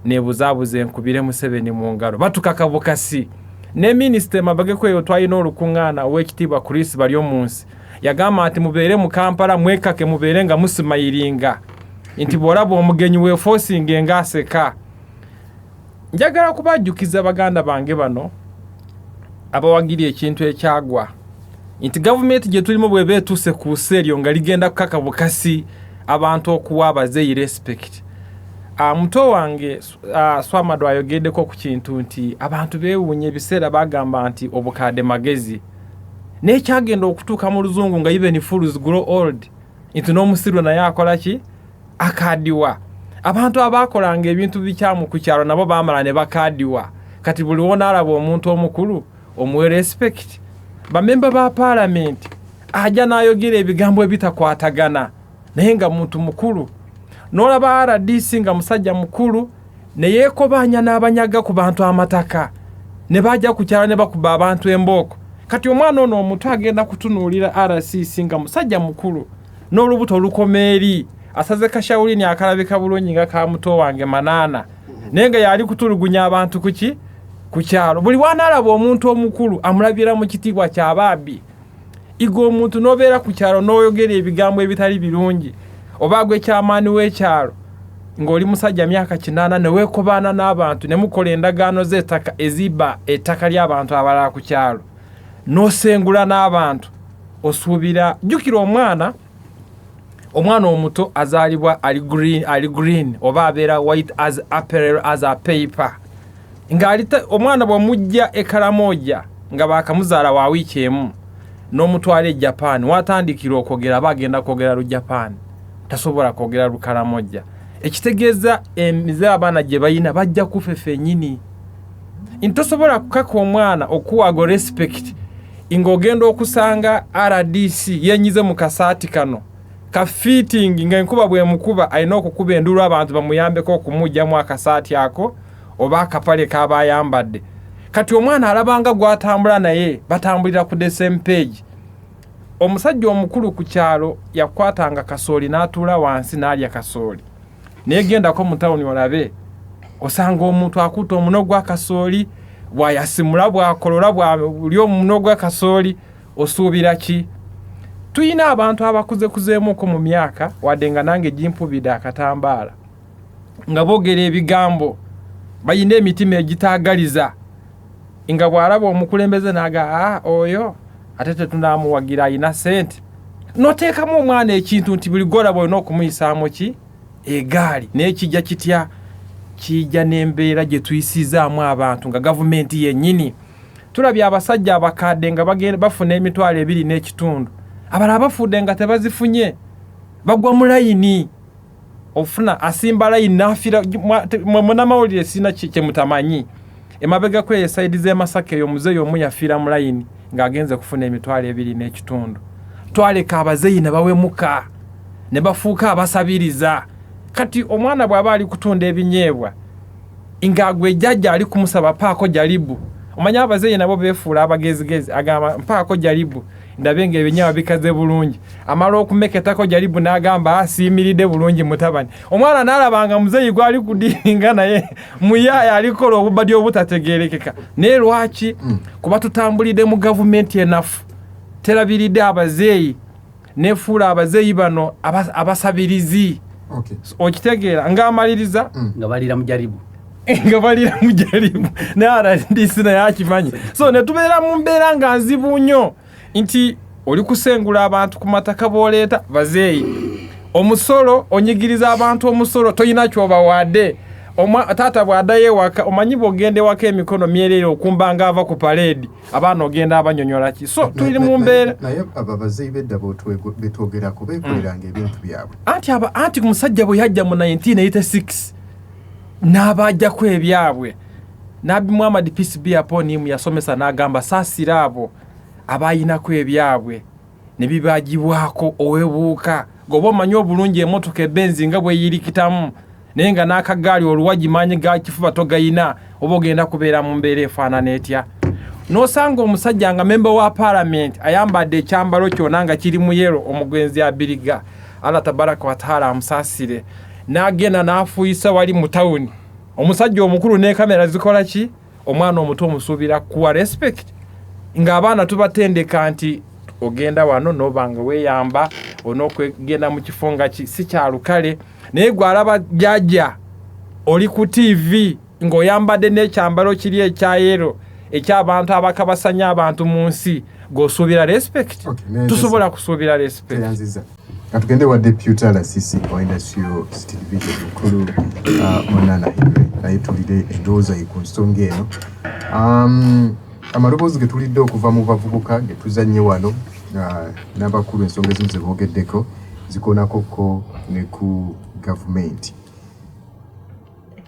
nebuzaabuze enkubire Museveni mu ngalo batukaka bukasi. Ne minisita Mabagekweyo twalina olukuŋŋaana owekitiibwa Chris Baryomunsi yagamba nti mubeere mu Kampala mwekake mubeere nga musimayiringa nti bw'olaba omugenyi weefoosinge ng'aseka. Njagala kubajjukiza baganda bange bano abawagiri ekintu ekyagwa nti gavumenti gye tulimu bw'eba etuuse ku seryo nga ligenda kukaka bukasi abantu okuwa abazeeyi respect. Muto wange Swamado ayogeddeko ku kintu nti abantu beewuunya ebiseera bagamba nti obukadde magezi n'ekyagenda okutuuka mu luzungu nga even fools grow old nti n'omusiru naye akola ki akadiwa. Abantu abakolanga ebintu bikyamu ku kyalo nabo baamala ne bakadiwa. Kati buli wona alaba omuntu omukulu omuwe respect. Bamemba ba parliament ajja n'ayogera ebigambo ebitakwatagana naye nga muntu mukulu. N'olaba RDC nga musajja mukulu ne yeekobanya n'abanyaga ku bantu amataka ne bajja ku kyalo ne bakuba abantu embooko. Kati omwana ono omuntu agenda kutunuulira RCC nga musajja mukulu n'olubuto olukomeeri asaze kashawulini akalabika bulungi nga ka muto wange Manana naye nga yali kutulugunya abantu kuki ku kyalo. Buli wanaalaba omuntu omukulu amulabira mu kitiibwa ky'abaabi. Igo omuntu n'obeera ku kyalo n'oyogera ebigambo ebitali birungi oba gwe kyamaani w'ekyalo ng'oli musajja myaka 8 ne weekobaana n'abantu ne mukola endagaano z'ettaka eziba ettaka ly'abantu abalala ku kyalo n'osengula n'abantu osuubira. Jjukira omwana omuto azaalibwa ali green oba abeera white as apparel as a paper omwana bw'omujja ekalamoja nga baakamuzaala wa wiiki emu n'omutwala e Japan watandikira okwogera bagenda kwogera lu Japan tasobola kwogera lu kalamoja. Ekitegeeza emize abaana gye bayina bajja kufefe nyini. Intosobola kukaka omwana okuwago respect ng'ogenda okusanga RDC yenyize mu kasaati kano ka fitting nga enkuba bwe mukuba alina okukuba endulu abantu bamuyambeko okumujjamu akasaati ako oba akapale kaba ayambadde. Kati omwana alabanga gwatambula naye batambulira ku the same page. Omusajja omukulu ku kyalo yakwatanga kasooli n'atuula wansi n'alya kasooli. Neegendako mu tawuni olabe osanga omuntu akuta omuno gwa kasooli bwayasimula bwakolola bwali omuno gwa kasooli osuubira ki? Tuyina abantu abakuzeemuuko mu myaka wadde nga nange gimpubidde akatambaala nga boogera ebigambo bayina emitima egitaagaliza nga bw'alaba omukulembeze n'aga oyo ate tetunaamuwagira ayina ssente n'oteekamu omwana ekintu nti buli gw'olaba olina okumuyisaamu ki egaali naye kijja kitya kijja n'embeera gye tuyisizaamu abantu nga gavumenti yennyini. Tulabye abasajja abakadde nga bagenda bafuna emitwalo 2.5 abalala bafudde nga tebazifunye bagwa mu layini ofuna asimba layini n'afiira munnamawulire sina kye mutamanyi emabega kwe esaidi z'Emasaka eyo muzeeyi omu yafiira mu layini ng'agenze kufuna emitwalo 2.5. Twaleka abazeeyi ne bawemuka ne bafuuka abasabiriza. Kati omwana bw'aba ali kutunda ebinyeebwa ng'agwe jjajja ali kumusaba paako jalibu. Omanya abazeeyi nabo beefuula abagezigezi agamba mpaako jalibu ndabe ng'ebinyeebwa bikaze bulungi. Amala okumeketako jalibu n'agamba asiimiridde bulungi mutabani. Omwana n'alabanga muzeeyi gwali kudiringa naye muyaaya alikola obubadde obutategeerekeka. Naye lwaki? Kuba tutambulidde mu gavumenti enafu terabiridde abazeeyi nefuula abazeeyi bano abasabirizi Okay. Okitegeera ng'amaliriza nga balira mujaribu nga balira mujaribu n'aradisi naye akimanyi so ne tubeera mu mbeera nga nzibu nnyo nti oli kusengula abantu ku mataka b'oleeta bazeeyi omusolo onyigiriza abantu omusolo toyina kyobawadde taata bw'addayo ewaka omanyi bw'ogenda ewaka emikono myerere okumba ng'ava ku paleedi abaana ogenda abanyonyola ki so tuli mu mbeera naye ababazeeyi bedda betwogerako beekoleranga ebintu byabwe anti musajja bwe yajja mu 1986 n'abajjako ebyabwe Nabi Muhammad peace be upon him yasomesa n'agamba saasira abo abayinako ebyabwe ne bibagibwako owebuuka goba omanyi obulungi emmotoka ebenzi nga bwe yirikitamu naye nga n'akagaali oluwagimanyi ga kifuba togayina oba ogenda kubeera mu mbeera efaanana etya n'osanga omusajja nga memba wa parliament ayambadde ekyambalo kyonna nga kiri mu yero omugwenzi abiriga Allah tabaraka wa taala amusaasire n'agenda n'afuuyisa wali mu tawuni omusajja omukulu ne kamera zikola ki omwana omuto omusuubira kuwa respect ng'abaana tubatendeka nti ogenda wano n'obanga weeyamba onokwegenda mu kifo nga si kyalukale naye gwalaba jjajja oli ku TV ng'oyambadde n'ekyambalo kiri ekyayero eky'abantu abakabasanya abantu mu nsi g'osuubira respect tusobola kusuubira respect Katugende wa deputy RCC wa Industrial City Division mukulu Onana Henry naye tulide endowooza ye ku nsonga eno amaloboozi ge tulidde okuva mu bavubuka ge tuzannye wano n'abakulu ensonga ezimu ze boogeddeko zikoonakokko ne ku gavumenti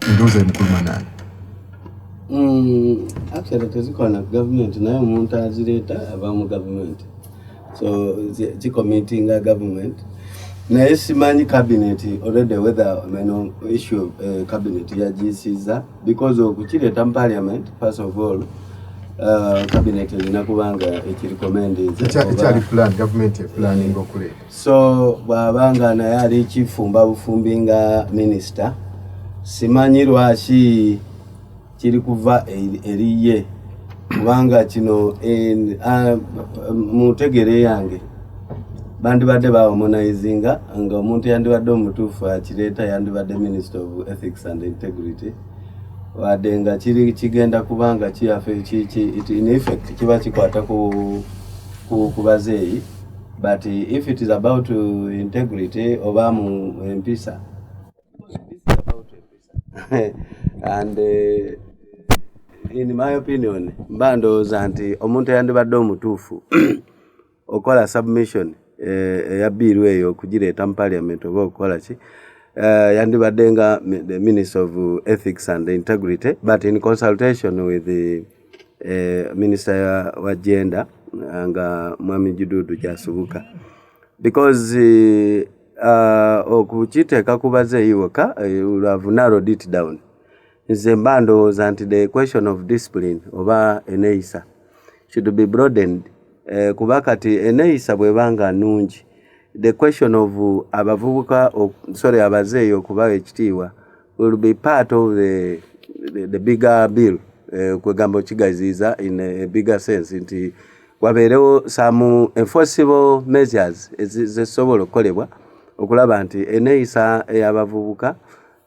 endowooza ye mukulu Manana actually tezikoona ku gavumenti naye omuntu azireeta ava mu gavumenti so zikomitinga government naye simanyi cabinet already whether issue cabinet yagisiza because okukireeta mu parliament first of all cabinet erina kubanga ekyali plan government planning okuleeta so bw'abanga naye ali kifumba bufumbi nga minister simanyi lwaki kiri kuva eriye kubanga kino mutegere yange bandibadde baharmonizinga nga omuntu yandibadde omutuufu akireeta yandibadde Minister of Ethics and Integrity wadde nga kigenda kubanga kiyafe in effect kiba kikwata ku bazeeyi but if it is about integrity oba mu empisa and in my opinion mbandooza nti omuntu yandibadde omutuufu okola submission eya biiru eyo okugireeta mu parliament oba okukola ki yandibadde nga the Minister of Ethics and Integrity but in consultation with the Minister wa Gender nga Mwami Jududu Kyasubuka because okukiteeka ku bazeeyi wokka will have narrowed it down. Nze mbandooza nti the question of discipline oba eneeyisa should be broadened kuba kati eneeyisa bw'ebanga nnungi the question of abavubuka abazeeyi okubawa ekitiibwa will be part of the bigger bill kwegamba okigaziiza in a bigger sense nti wabeerewo some enforceable measures ezisobola okukolebwa okulaba nti eneeyisa ey'abavubuka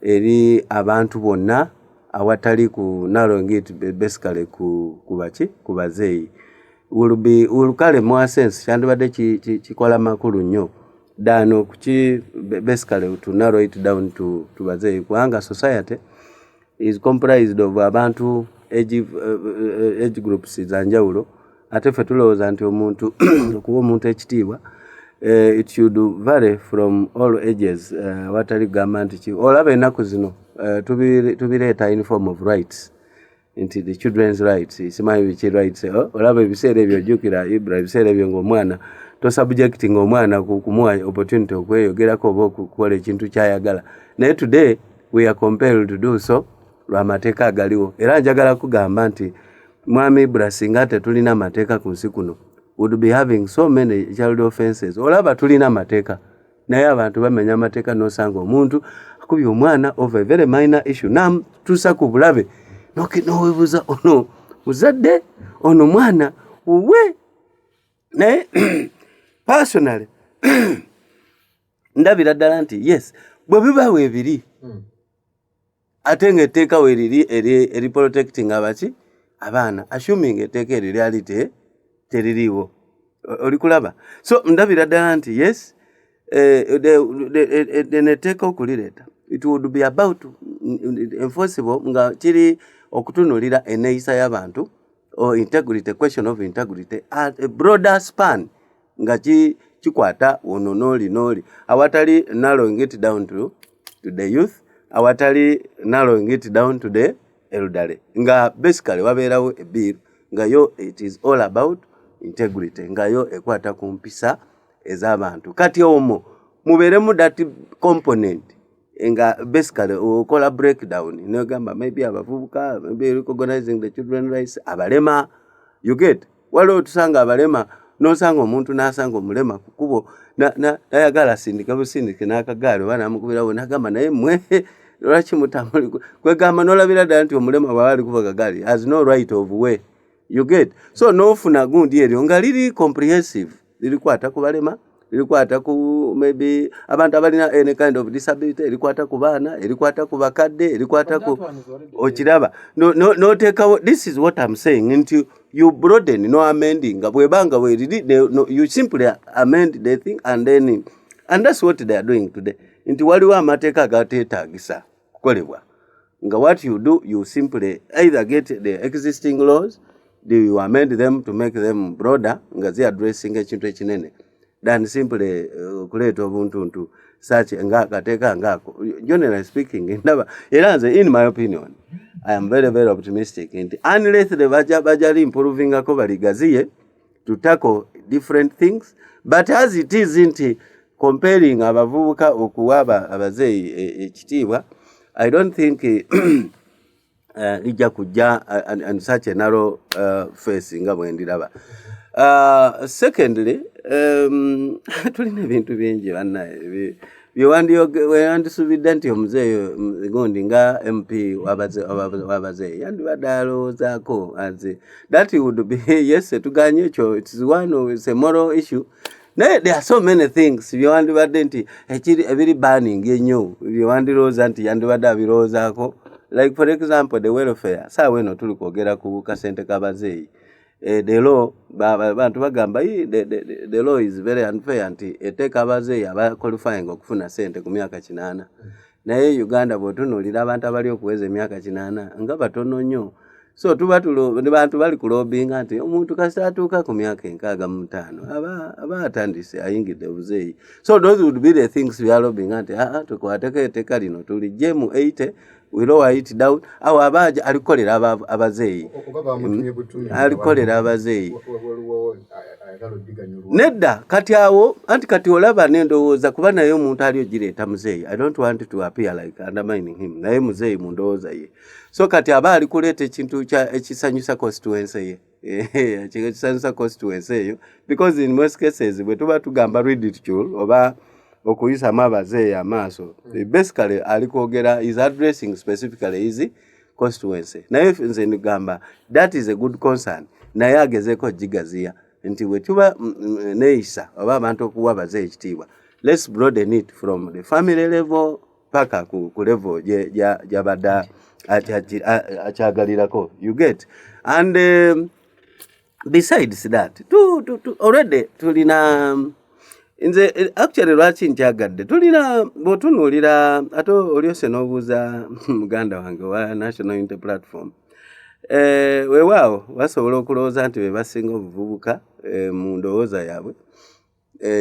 eri abantu bonna awatali ku narrowing it basically ku bazeeyi will carry more sense kyandibadde kikola makulu nnyo than basically to narrow it down to bazeeyi kubanga society is comprised of abantu age groups zanjawulo ate ffe tulowooza nti omuntu okuwa omuntu ekitiibwa it should vary from all ages watali kugamba nti olaba ennaku zino tubireeta in form of rights nti the children's rights simanyi biki rights olaba ebiseera ebyo ojjukira Ibra ebiseera ebyo ng'omwana tosubjecting omwana kumuwa opportunity okweyogerako oba okukola ekintu kyayagala naye today we are compelled to do so lw'amateeka agaliwo era njagala kugamba nti Mwami Ibra singa tetulina amateeka ku nsi kuno would be having so many child offenses olaba tulina amateeka naye abantu bamenya amateeka n'osanga omuntu akubye omwana over a very minor issue nam tusa ku bulabe nowebuuza ono muzadde ono mwana uwe naye personally ndabira ddala nti yes bwe biba weebiri ate ng'etteeka weeriri eri protecting abaki abaana assuming etteeka eryo lyali teririiwo oli kulaba so ndabira ddala nti yes netteeka okulireeta it would be about enforceable nga kiri okutunulira enneeyisa y'abantu or integrity, question of integrity at a broader span nga kikwata ono n'oli awatali narrowing it down to the youth awatali narrowing it down to the elderly nga basically wabeerawo a bill nga yo it is all about integrity nga yo ekwata ku mpisa ez'abantu kati omwo mubeeremu that component nga basically okola breakdown negamba maybe abavubuka maybe recognizing the children rights abalema you get waliwo tusanga abalema nosanga omuntu nasanga omulema kukubo nayagala sindike n'akagaali oba namukubirawo nagamba naye mwe lwaki mutambuli kwegamba nolabira ddala nti omulema bwali kuva kagaali has no right of way you get so nofuna gundi eryo nga liri comprehensive lirikwata ku balema lirikwata ku maybe abantu abalina any kind of disability lirikwata ku baana lirikwata ku bakadde lirikwata ku okiraba no take out, this is what I'm saying into you broaden no amending bwebanga bweriri you simply amend the thing and that's what they are doing today nti waliwo amateeka agateetaagisa kukolebwa nga what you do you simply either get the existing laws you amend them to make them broader nga zi addressing ekintu ekinene than simply kuleeta obuntuntu such nga akateeka ngako generally speaking ndaba era nze in my opinion I am very very optimistic nti unless the bajali improving ako baligaziye to tackle different things but as it is nti comparing abavubuka okuwaba abazeeyi ekitiibwa I don't think lijja kujja and such a narrow face nga bwendiraba secondly tulina ebintu bingi bannaye byewandisubidde nti omuzeeyo gundi nga MP wabazeeyi yandibadde alowoozaako that would be yes tuganye ekyo it's one it's a moral issue naye there are so many things byewandibadde nti ebiri banning ennyo byewandirowooza nti yandibadde abirowoozaako like for example the welfare saawa eno tuli kwogera ku kasente k'abazeeyi the law bantu bagamba the law is very unfair nti eteeka abazeeyi abaqualifying okufuna sente ku myaka 8 naye Uganda bw'otunuulira abantu abali okuweza emyaka 8 nga batono nnyo so bantu bali kulobinga nti omuntu kasita atuuka ku myaka 65 aba atandise ayingidde obuzeeyi so those would be the things we are lobbying nti tukwateko etteeka lino tulijje mu 80 we lower it down awo abaja alikolera abazeeyi alikolera abazeeyi nedda kati awo anti kati olaba nendowooza kuba naye omuntu ali ogireeta muzeeyi I don't want to appear like undermining him naye muzeeyi mu ndowooza ye so kati aba ali kuleeta ekintu ekisanyusa constituency ye ekisanyusa constituency eyo because in most cases bwe tuba tugamba ridicule oba okuyisamu abazeeyi amaaso basically alikwogera is addressing specifically his constituency naye nze nigamba that is a good concern naye agezeeko gigaziya nti bwe tuba neeyisa oba abantu okuwa abazeeyi ekitiibwa let's broaden it from the family level paka ku level gyabadde akyagalirako you get and besides that already tulina nze actually lwaki ntyagadde tulina bw'otunuulira ate olyose n'obuuza muganda wange wa National Unity Platform weewaawo basobola okulowooza nti be basinga obuvubuka mu ndowooza yaabwe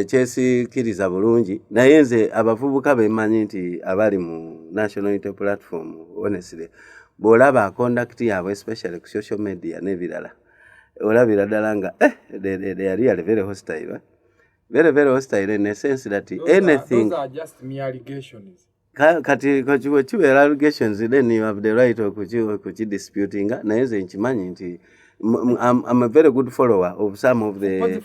kyesiikiriza bulungi naye nze abavubuka bemanyi nti abali mu National Unity Platform honestly bw'olaba conduct yaabwe especially ku social media n'ebirala olabira ddala nga they are really very hostile very very hostile in a sense that those are just mere allegations kati kibeera allegations then you have the right of disputing naye nze nkimanyi nti I'm a very good follower of some of the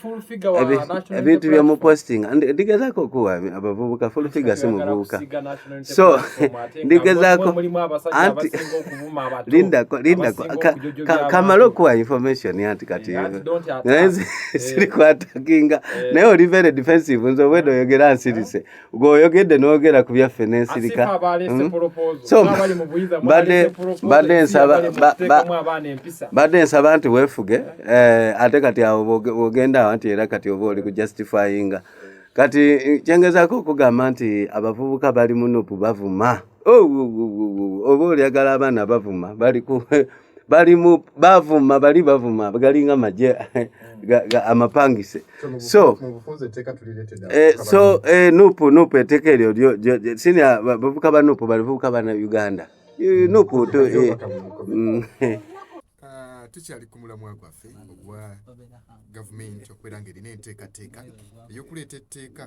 ebintu bya posting and ndigezako kuwa abavubuka full figure si muvubuka so ndigezako anti linda kamalo kuwa information yanti kati siri kwatakinga naye oli very defensive nzo wedo yogera ansirise go yogede nogera kubya finance lika so bade nsaba nti wefuge ate kati awo bogenda anti era kati oba oli kujustifyinga kati kyengezako okugamba nti abavubuka bali munupu bavuma oba olyagala abaana bavuma bavuma galinga maje amapangise so nupu etteka eryo sini abavubuka banupu balivubuka bana Uganda nupu tukyali ku mulamwa gwaffe ogwa gavumenti okubeera ng'erina enteekateeka ey'okuleeta etteeka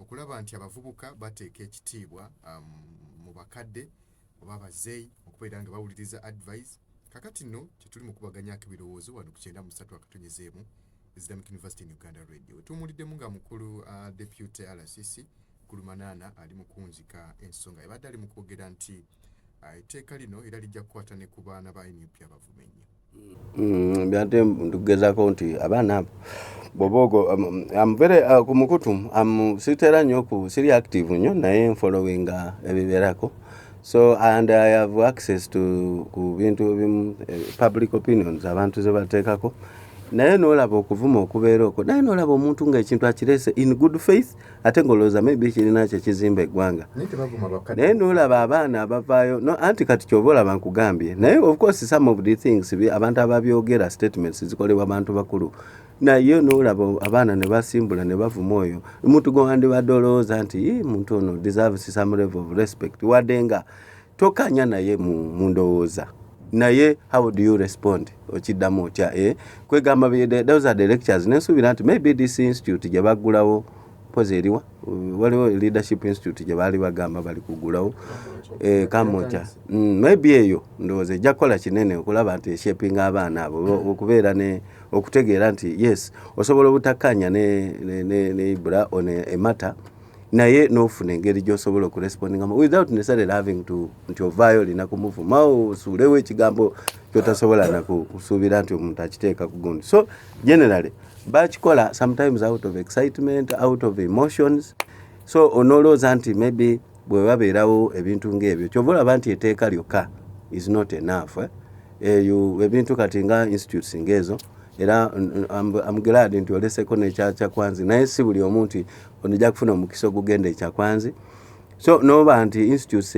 okulaba nti abavubuka bateeka ekitiibwa mu bakadde oba abazeeyi okubeera nga bawuliriza advice kakati nno kyetuli mu kubaganyako ebirowoozo wano ku 93.1 Islamic University in Uganda Radio tuwumuliddemu nga mukulu deputy RCC Kulumanana ali mu kunzika ensonga ebadde ali mu kwogera nti etteeka lino era lijja kukwata ne ku baana ba NUP abavumenyi byate ndugezako nti abaana bobogo I'm very kumukutu sitera nnyo ku siri active nnyo naye following ebiberako so and I have access to ku bintu public opinions abantu ze bateekako naye nolaba okuvuma okubeera okwo naye nolaba omuntu ng'ekintu akirese in good faith ate ngolooza maybe kirina kye kizimba eggwanga naye nolaba abaana abavaayo no anti kati kyoba olaba nkugambye naye of course some of the things abantu ababyogera statements zikolebwa abantu bakulu naye nolaba abaana ne basimbula ne bavuma oyo omuntu gwandibadde olowooza nti muntu ono deserves some level of respect wadde nga tokanya naye mu ndowooza naye how do you respond okiddamu otya kwegamba those are the lectures nensuubira nti maybe this institute gye baggulawo pozi eriwa waliwo leadership institute gye baali bagamba bali kugulawo kamotya maybe eyo ndowooza ejja kukola kinene okulaba nti eshapinga abaana abo okubeera ne okutegeera nti yes osobola obutakanya ne ibra on a matter naye nofuna engeri gy'osobola okurespondingamu without necessarily having to nti ovaayo olina kumuvuma osuulewo ekigambo kyotasobola nakusuubira nti omuntu akiteeka ku gundi so generally bakikola sometimes out of excitement out of emotions so onolooza nti maybe bwe babeerawo ebintu ng'ebyo kyova olaba nti etteeka lyokka is not enough ebintu kati nga institutes ng'ezo era I'm glad nti oleseko nekyakwanzi naye si buli omuntu onijja kufuna omukisa ogugenda ekyakwanzi so noba nti institutes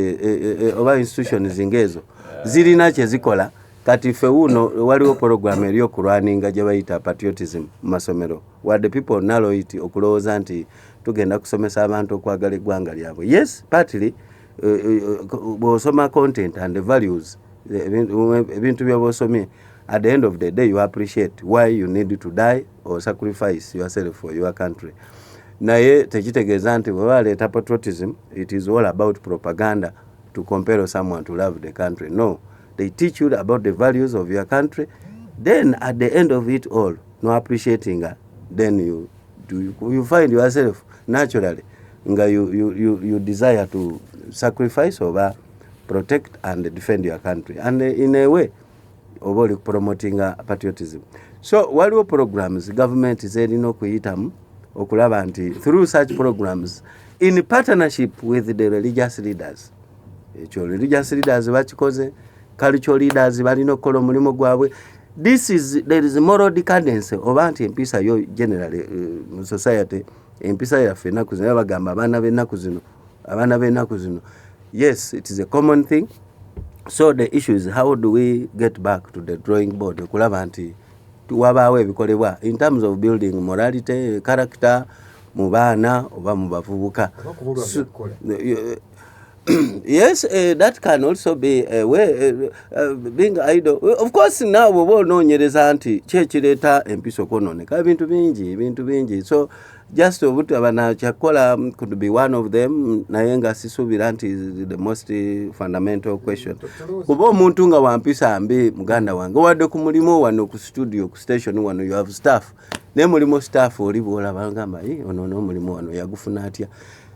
oba institutions ng'ezo zirina kye zikola kati ffe wuno waliwo program eri okulwaninga gye bayita patriotism mu masomero wadde people narrow it okulowooza nti tugenda kusomesa abantu okwagala eggwanga lyabwe yes partly bw'osoma content and the values ebintu by'obosomye at the end of the day you appreciate why you need to die or sacrifice yourself for your country naye tekitegeeza nti bwebaleeta patriotism it is all about propaganda to compel someone to love the country no they teach you about the values of your country then at the end of it all no appreciating then you find yourself naturally nga you desire to sacrifice or protect and defend your country and in a way oba promoting patriotism so waliwo programs government zerina okuyitamu okulaba nti through such programs in partnership with the religious leaders ekyo religious leaders bakikoze cultural leaders balina okukola omulimu gwabwe there is moral decadence oba nti empisa yo generally mu society empisa yaffe ennaku zino bagamba abaana b'ennaku zino yes it is a common thing so the issue is how do we get back to the drawing board okulaba nti wabaawo ebikolebwa in terms of building morality character mu baana oba mu bavubuka Yes, that can also be a way, being idle. Of course, now we all know nti kyekireta empiso kononeka ebintu bingi. So just obutu abana chakola could be one of them. Naye nga sisuubira nti is the most fundamental question. Kuba omuntu nga wampisa mbi muganda wange wadde ku mulimu wano ku studio ku station wano you have staff. Ne mulimu staff oli bwolaba ngamba ono mulimu wano yagufuna atya.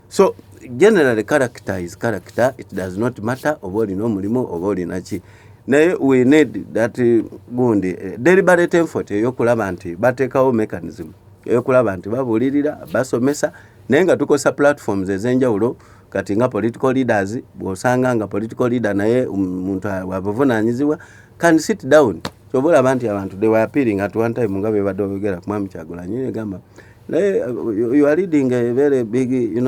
So generally character is character. It does not matter oba olina omulimu oba olina ki. Naye we need that gundi deliberate effort eyokulaba nti bateekawo mechanism eyokulaba nti babuulirira basomesa naye nga tukosa platforms ez'enjawulo kati nga political leaders bw'osanga nga political leader naye omuntu wabuvunaanyizibwa can sit down oba olaba nti abantu they were appealing at one time nga bebadde boogera ku Mwami Kyagulanyi egamba naye you are leading a very big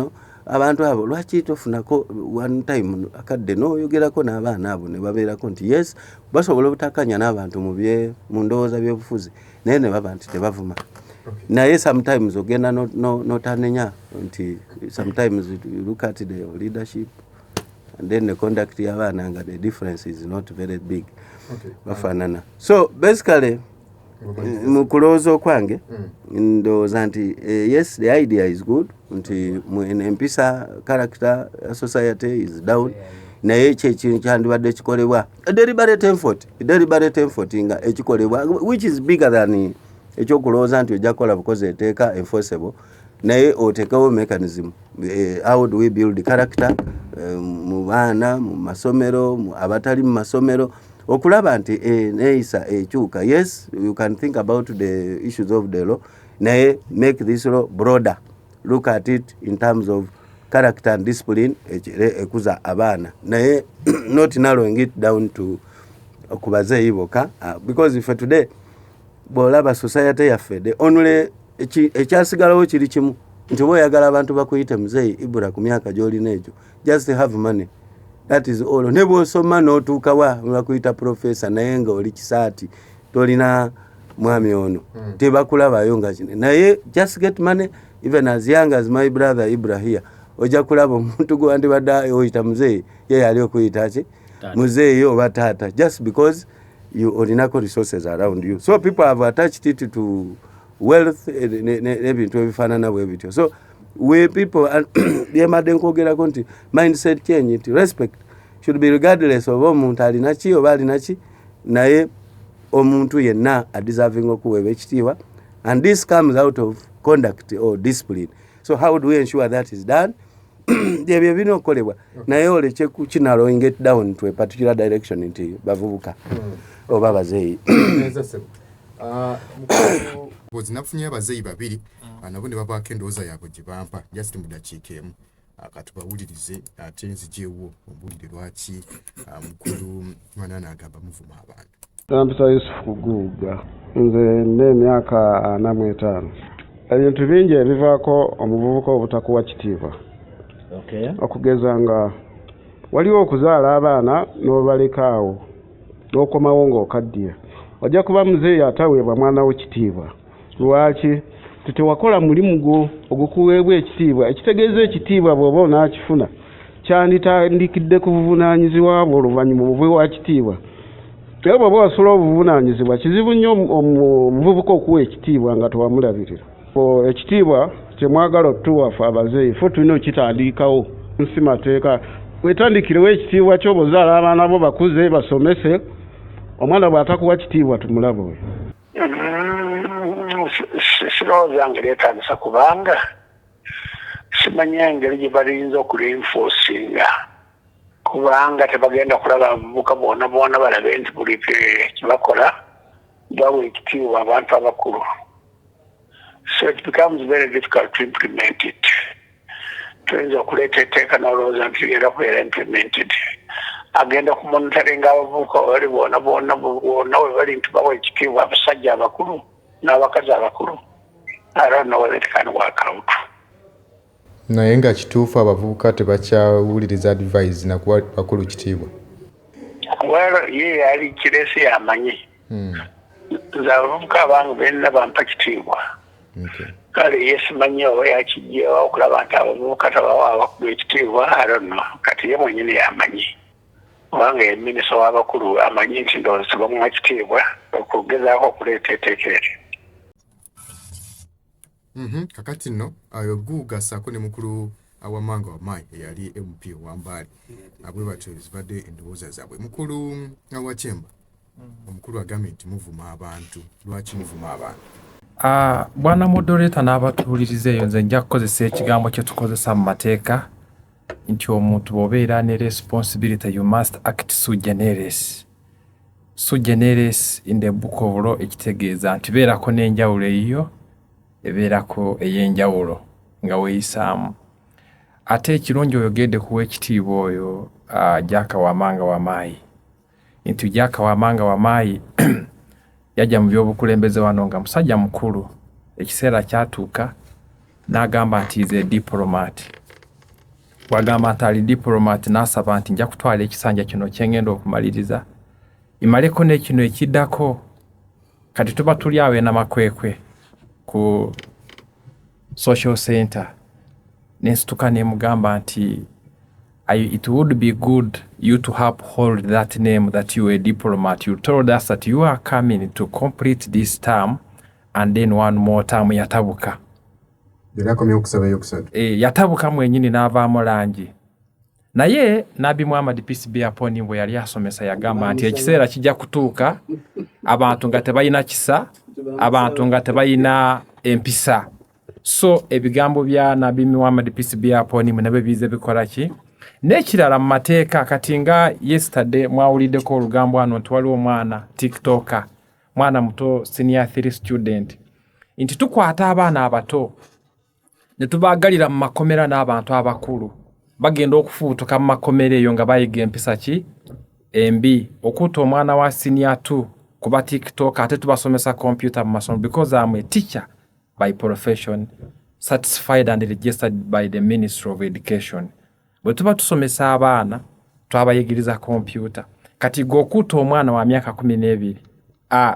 abantu abo lwaki tofunako one time akadde n'oyogerako n'abaana abo ne babeerako nti yes basobola obutakanya n'abantu mu ndowooza by'obufuzi naye ne baba nti tebavuma naye sometimes ogenda notanenya nti sometimes you look at the leadership and then the conduct y'abaana nga the difference is not very big bafaanana so basically mu kulowooza okwange ndowooza nti yes the idea is good nti empisa character society is down naye kyekintu kyandibadde kikolebwa deliberate effort nga ekikolebwa which is bigger than ekyokulowooza nti ojja kukola bukozi eteeka enforceable naye oteekawo mechanism how do we build character mu baana mu masomero abatali mu masomero okulaba nti neeyisa ekyuka yes you can think about the issues of the law naye make this law broader look at it in terms of character and discipline ekuza abaana naye not narrowing it down to okubazeeyi boka because if today bw'olaba society yaffe the only ekyasigalawo kiri kimu nti oba oyagala abantu bakuyite muzeeyi ibura ku myaka gy'olina egyo just have money. That is all. Ne bw'osoma n'otuukawa bakuyita professor naye nga oli kisaati tolina mwami ono tebakulabayo nga kino naye just get money even as young as my brother Ibrahim ojja kulaba omuntu gwe wandibadde oyita muzeeyi ye yali okuyita ki muzeeyi oba taata just because you olinako resources around you so people have attached it to wealth n'ebintu ebifaanana bwe bityo so we people byemadde nkwogerako nti mindset change nti respect should be regardless of omuntu alina ki oba alina ki naye omuntu yenna deserving okuweebwa ekitiibwa and this comes out of conduct or discipline so how do we ensure that is done ebyo birina okukolebwa naye oleke kukinarrowing it down to a particular direction nti bavubuka oba bazeeyi bw'ozinafunye abazeeyi babiri nabo ne babaako endowooza yaabwe gye bampa just mu dakiika emu katubawulirize ate nzijeewo ombulire lwaki mukulu mwana n'agamba muvuma abantu. Nampisa Yusufu Kuguuga nze n'emyaka 45 ebintu bingi ebivaako omuvubuka obutakuwa kitiibwa okugeza nga waliwo okuzaala abaana n'obalekaawo n'okomawo ng'okaddiya ojja kuba muzeeyi ataweebwa mwana we kitiibwa lwaki tewakola mulimu gwo ogukuweebwa ekitiibwa ekitegeeza ekitiibwa bw'oba onaakifuna kyanditandikidde ku buvunaanyizibwa bwo oluvannyuma obuve wa kitiibwa era bw'oba wasula obuvunaanyizibwa kizibu nnyo omuvubuka okuwa ekitiibwa nga tewamulabirira ekitiibwa kyemwagala otuwaffe abazeeyi ffe tulina okitandikawo nsi mateeka wetandikirewo ekitiibwa kyoba ozaala abaana bo bakuze basomese omwana bw'atakuwa kitiibwa tumulaba oyo sirowooza nga leetagisa kubanga simanyi engeri gye balinza okulinfosinga kubanga tebagenda kulaba abavubuka boona balabe nti buli kyebakola bawa ekitiibwa abantu abakulu so it becomes very difficult to implement it tuyinza okuleeta etteeka n'olowooza nti ligenda kubeera implemented agenda kumonitoringa abavubuka bali boona we bali nti bawa ekitiibwa abasajja abakulu n'abakazi abakulu I don't know whether it can work out. Naye nga kituufu abavubuka tebakyawuliriza advice na kuwa bakulu kitiibwa. Well, ye yali kiresi yamanyi. Nze abavubuka abange benna bampa kitiibwa. kale yesimanyi oba yakijjewa okulaba nti abavubuka tabawa abakulu ekitiibwa I don't know kati ye mwenyini yamanyi kubanga ye minisita w'abakulu amanyi nti ndowooza tebamuwa kitiibwa okugezaako okuleeta etteekerero. Kakati nno ayo Guuga ssaako ne mukulu Wamanga Wamai eyali MP ow'Ambale bwe batyo zibadde endowooza zaabwe. Mukulu Wachemba omukulu agambye nti muvuma abantu. Lwaki muvuma abantu? Bwana moderator n'abatuuliriza eyo nze nja kukozesa ekigambo kye tukozesa mu mateeka nti omuntu bw'obeera ne responsibility you must act sui generis. Sui generis in the book of law ekitegeeza nti beerako n'enjawulo eyiyo ebeerako ey'enjawulo nga weeyisaamu. Ate ekirungi oyogedde ku w'ekitiibwa oyo Jack Wamanga Wamai nti Jack Wamanga Wamai yajja mu by'obukulembeze wano nga musajja mukulu ekiseera kyatuuka n'agamba nti is a diplomat. Bw'agamba nti ali diplomat n'asaba nti nja kutwala ekisanja kino kye ngenda okumaliriza imaleko n'ekino ekiddako kati tuba tuli awo n'amakwekwe ku social center n'ensituka n'emugamba nti it would be good you to uphold that name that you are a diplomat. You told us that you are coming to complete this term and then one more term yatabuka. Yatabuka mwenyini n'avaamu langi. Naye Nabi Muhammad peace be upon him bwe yali asomesa yagamba nti ekiseera kijja kutuuka abantu nga tebalina kisa, abantu nga tebalina empisa. So ebigambo bya Nabi Muhammad peace be upon him nabyo bize bikola ki? N'ekirala mu mateeka kati nga yesterday mwawuliddeko olugambo wano nti waliwo omwana tiktoker mwana muto senior 3 student nti tukwata abaana abato ne tubaagalira mu makomera n'abantu abakulu bagenda okufuutuka mu makomera eyo nga bayiga empisa ki embi okuta omwana wa senior 2 kuba tiktoker ate tubasomesa computer mu masomo because I'm a teacher by profession certified and registered by the Ministry of Education. Bwe tuba tusomesa abaana twabayigiriza computer kati gokuta omwana wa myaka 12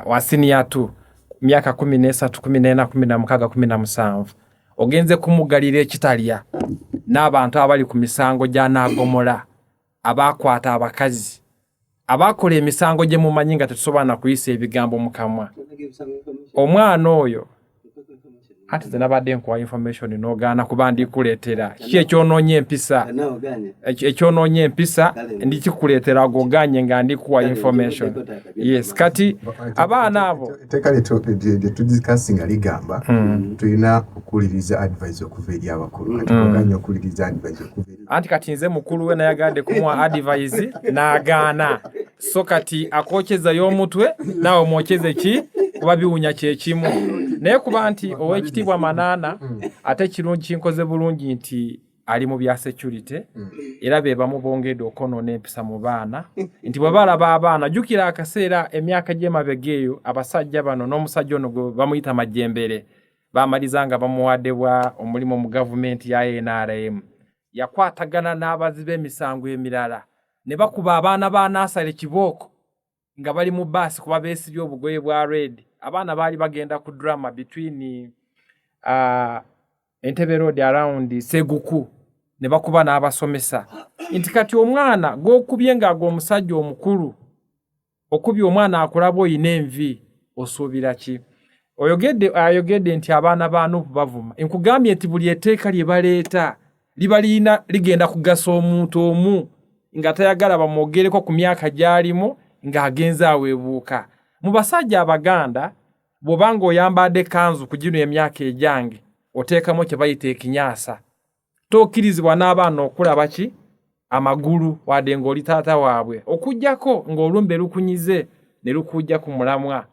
wa senior 2 myaka 13 14 16 17 ogenze kumugalira ekitalya n'abantu abali ku misango gya nagomola abakwata abakazi abakola emisango gye mumanyi nga tetusobola kuyisa ebigambo mu kamwa omwana oyo ati zinabadde nkuwa information n'ogaana kuba ndikuleetera ki ekyonoonye empisa ekyonoonye empisa ndikikuleetera goganye nga ndikuwa information. Yes kati abaana abo etteeka lye tudiscussing ligamba tulina okuwuliriza advice okuva eri abakulu kati oganye okuwuliriza advice okuva eri anti kati nze mukulu we nayagadde kumuwa advice n'agaana so kati akokyeza y'omutwe naawe mwokyeze ki kuba biwunya kyekimu naye kuba nti ow'ekitiibwa Manaana ate kirungi kinkoze bulungi nti ali mu bya security era be bamubongedde okonoona empisa mu baana nti bwe balaba abaana jjukira akaseera emyaka gy'emabega eyo abasajja bano n'omusajja ono gwe bamuyita Majjembere baamaliza nga bamuwaddebwa omulimu mu gavumenti ya NRM yakwatagana n'abazi b'emisango emirala ne bakuba abaana ba Nassale kibooko nga bali mu baasi kuba beesibye obugoye bwa red. Abaana baali bagenda ku drama between Entebbe Road around Seguku ne bakuba n'abasomesa nti kati omwana g'okubye ng'ag'omusajja omukulu okubye omwana akulaba oyina envi osuubira ki? Ayogedde nti abaana ba Nuupu bavuma nkugambye nti buli etteeka lye baleeta liba ligenda kugasa omuntu omu nga tayagala bamwogereko ku myaka gy'alimu ng'agenze aweebuuka. Mu basajja Abaganda bw'obanga oyambadde kanzu ku gino emyaka egyange oteekamu kye bayita ekinyaasa tokkirizibwa n'abaana okulaba ki amagulu wadde ng'oli taata waabwe okuggyako ng'olumbe lukunyize ne lukujja ku mulamwa.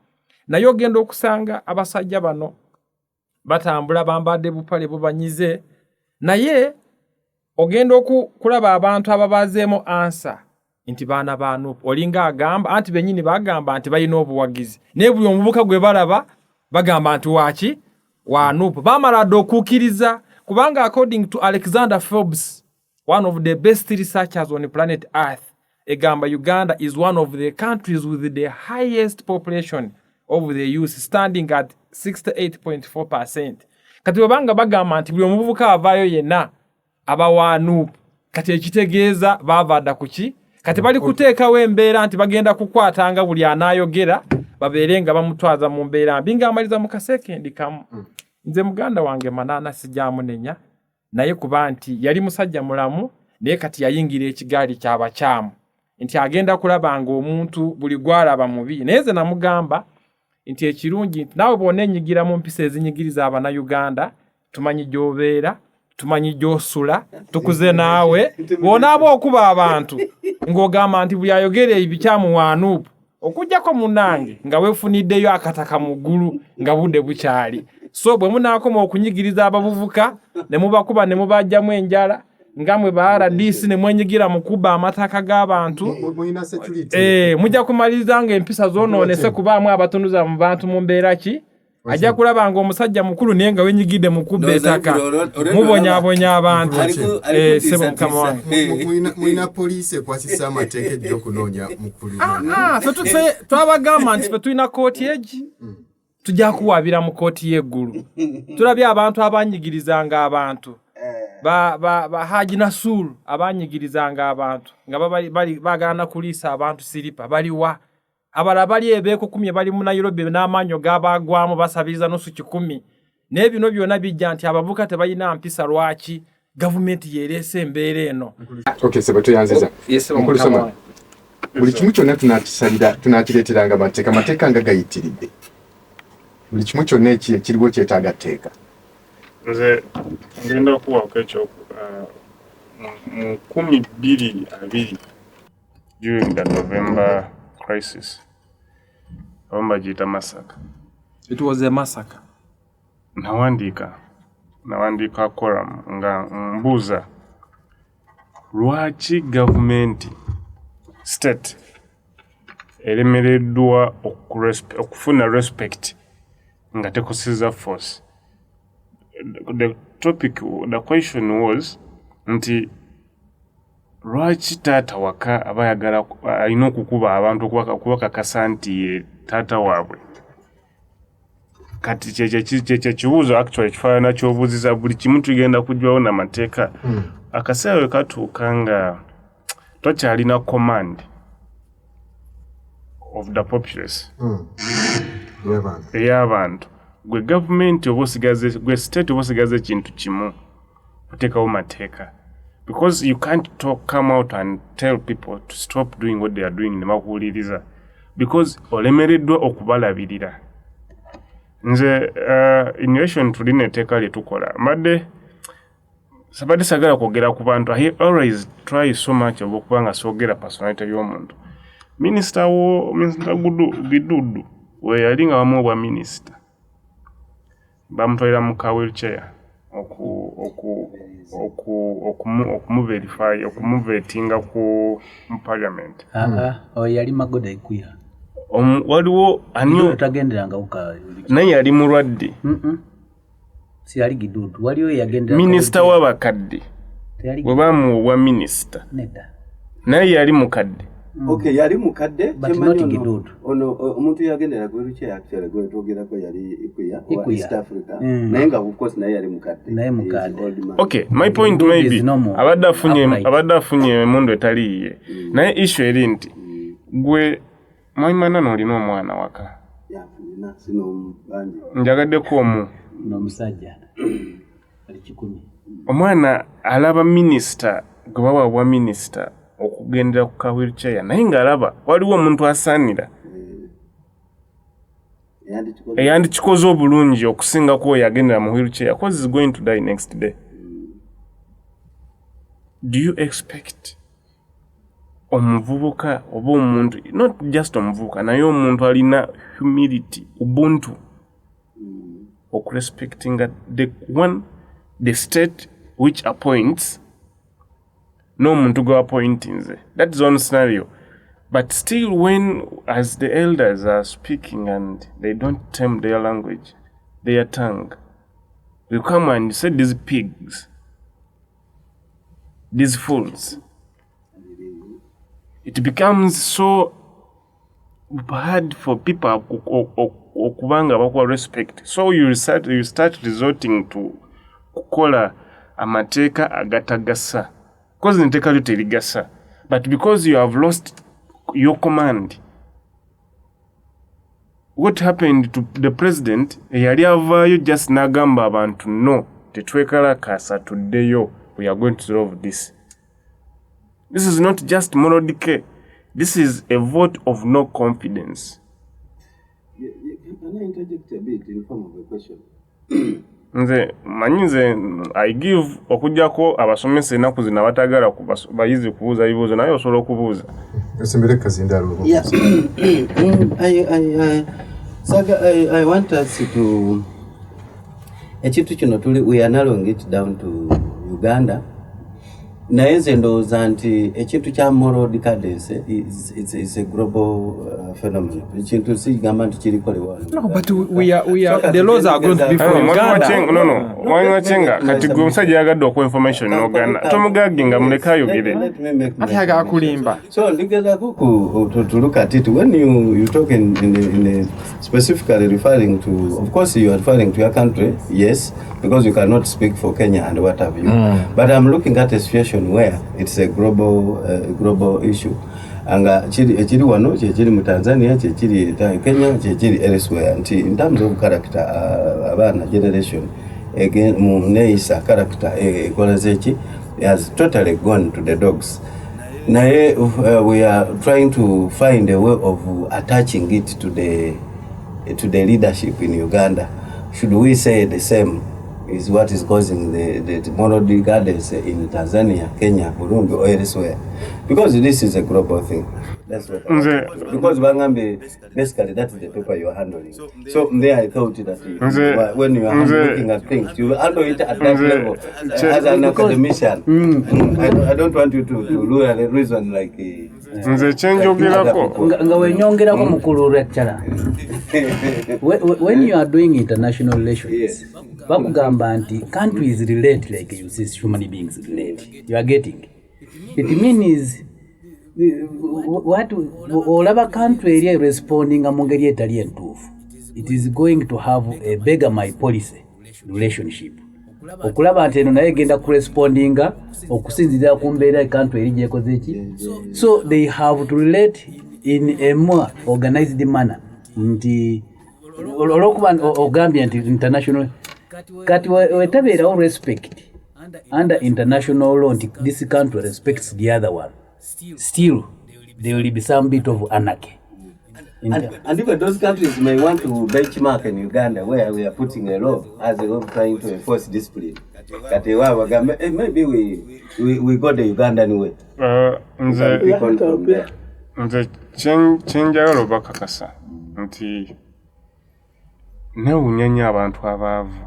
Naye ogenda okusanga abasajja bano batambula bambadde bupale bubanyize naye ogenda okulaba abantu ababazeemu ansa nti baana ba Nuupu olinga agamba anti bennyini bagamba nti balina obuwagizi naye buli omuvubuka gwe balaba bagamba nti waki wa Nuupu baamala dde okukkiriza kubanga according to Alexander Forbes one of the best researchers on planet Earth egamba Uganda is one of the countries with the highest population of the youth standing at 68.4%. kati wabanga bagamba nti buli omuvubuka avaayo yenna abawaanu kati ekitegeeza baavaadda kuki kati bali kuteekawo embeera nti bagenda kukwatanga buli anaayogera babeere nga bamutwaza mu mbeera mbi ng'amaliza mu kasekendi kamu. Nze muganda wange Manana sijaamunenya naye kuba nti yali musajja mulamu naye kati yayingira ekigaali ky'abakyamu nti agenda kulaba ng'omuntu buli gwalaba mubi. Naye nze namugamba nti ekirungi nti naawe bw'ona enyigira mu mpisa ezinyigiriza Abannayuganda tumanyi gy'obeera tumanyi gy'osula tukuze naawe bw'onaaba okuba abantu ng'ogamba nti buli ayogera ebikyamu waanuupu okujjako munnange nga weefuniddeyo akataka mu ggulu nga budde bukyali. So bwe munaakoma okunyigiriza abavubuka ne mubakuba ne mubajjamu enjala nga mwe ba RDC ne mwenyigira mu kuba amataka g'abantu mujja kumaliriza ng'empisa zoonoonese kubaamu abatunuza mu bantu mu mbeera ki ajja kulaba ng'omusajja mukulu naye nga wenyigidde mu kubba ettaka mubonyaabonya abantu. Sebo mukama wange mulina poliisi ekwasisa amateeka egy'okunoonya mukulu. Twabagamba nti fe tulina kooti egi tujja kuwaabira mu kooti y'eggulu. Tulabye abantu abanyigirizanga abantu ba Haji Nasur abanyigirizanga abantu nga bagana kuliisa abantu siripa baliwa abala bali ebeekukumye bali mu Nairobi n'amaanyo g'abagwamu basabiriza nusu 10 n'ebino byonna bijja nti abavuka tebalina mpisa lwaki gavumenti yereese embeera eno. Sebo tuyanziza mukulu soma buli kimu kyonna tunakireeteranga amateeka nga gayitiridde buli kimu kyonna ekiriwo kyetaaga tteeka. Nze ngenda okuwaako ekyo mu 2020 during the November crisis abamba giyita massacre. It was a massacre. Nawandiika column nga mbuuza lwaki gavumenti state eremereddwa okufuna respect nga tekosezza force. The question was nti lwaki taata waka abayagala alina okukuba abantu kubakakasa nti ye taata waabwe. Kati kyekibuuzo actually kifaanana ky'obuuziza buli kimu tugenda kujjawo n'amateeka. Akaseera we katuuka nga tokyalina command of the populace ey'abantu. Gwe gavumenti oba osigaze gwe state oba osigaze ekintu kimu kuteekawo mateeka. Because you can't come out and tell people to stop doing what they are doing ne bakuwuliriza. Because olemereddwa okubalabirira. Nze in relation tulina etteeka lye tukola. Sabadde sagala kwogera ku bantu. I always try so much okuba nga soogera personality y'omuntu. Minisita Bidudu we yali nga wamu obwa minisita bamutwalira mu ka wheelchair okumuverify okumuvetinga ku parliament. Yali Magoda Ikuya. Waliwo anyo tagenderanga uka naye yali mulwadde. Si yali Gidudu waliwo yagendera minisita w'abakadde bwe bamuwa minisita naye yali mukadde. Okay, yali mukadde Gidudu. Ono omuntu yagendera ku wheelchair actually gwe twogerako yali Ikuya wa East Africa. Naye nga of course naye yali mukadde. Okay, my point maybe abadde afunye emundu etaliiye. Naye issue eri nti gwe mwimana n'olina omwana waka. Njagaddeko n'omusajja ali 10. Omwana alaba minisita gwe bawa minisita okugendera ku ka wheelchair naye ng'alaba waliwo omuntu asaanira eyandikikoze obulungi okusingako oyo agendera mu wheelchair because is going to die next day. Do you expect omuvubuka oba omuntu not just omuvubuka naye omuntu alina humility ubuntu okurespecting the state which appoints no muntu go appointing ze. That's one scenario. But still when as the elders are speaking and they don't tame their language, their tongue, you come and say these pigs, these fools. It becomes so hard for people okubanga bakuwa respect, so you start resorting to kukola amateeka agatagasa because enteeka lyo terigasa, but because you have lost your command. What happened to the president? Yali avaayo just n'agamba abantu no, tetwekalakasa tuddeyo, we are going to solve this. This is not just moral decay. This is a vote of no confidence. Can I interject a bit in form of a question? Nze I give okujjako abasomesa ennaku zino abatagala bayizi kubuuza bibuuzo naye osobola okubuuza. Esembere kazindalo. Yes. I want us to ekintu kino we are narrowing it down to Uganda. Naye nze ndowooza nti ekintu kya moral decadence is a global phenomenon. Ekintu sigamba nti kirikole wano. No, but we are the laws are going to be for Uganda. No. Wanywa chenga kati gwe musajja yagadde okwa information n'ogana. Tomugaginga muleka ayogere. Ati aga akulimba. So ndigezako to look at it when you talk in specifically referring to, of course you are referring to your country, yes, because you cannot speak for Kenya and what have you. But I'm looking at a situation where it's a global issue. Anga chiri wano, chiri mu Tanzania, chiri Kenya, chiri elsewhere. And in terms of character, abana generation, again, Neisa character, Kolazechi, has totally gone to the dogs. Now we are trying to find a way of attaching it to the leadership in Uganda. Should we say the same is what is causing the moral decadence in Tanzania, Kenya, Burundi, or elsewhere? Because this is a global thing. That's what because Bangambe, basically that's the paper you are handling. So there I thought that when you are looking at things, you handle it at that level as an academician. I don't want you to lure the reason like when you are doing international relations, bakugamba nti countries relate like you see human beings relate. You are getting it means what olaba country area responding amongeri etali entuufu, it is going to have a beggar my policy relationship. Okulaba nti eno naye genda kurespondinga okusinzira ku mbeera country eri gyekoze eki. So they have to relate in a more organized manner. Nti olwokuba ogambye nti international kati wetabeerawo respect under international law nti this country respects the other one, still there will be some bit of anarchy. And even those countries may want to benchmark in Uganda where we are putting a law as a way of trying to enforce discipline. Maybe we got the Ugandan way. Nze kyenjagala obakakasa nti newunyanya abantu abaavu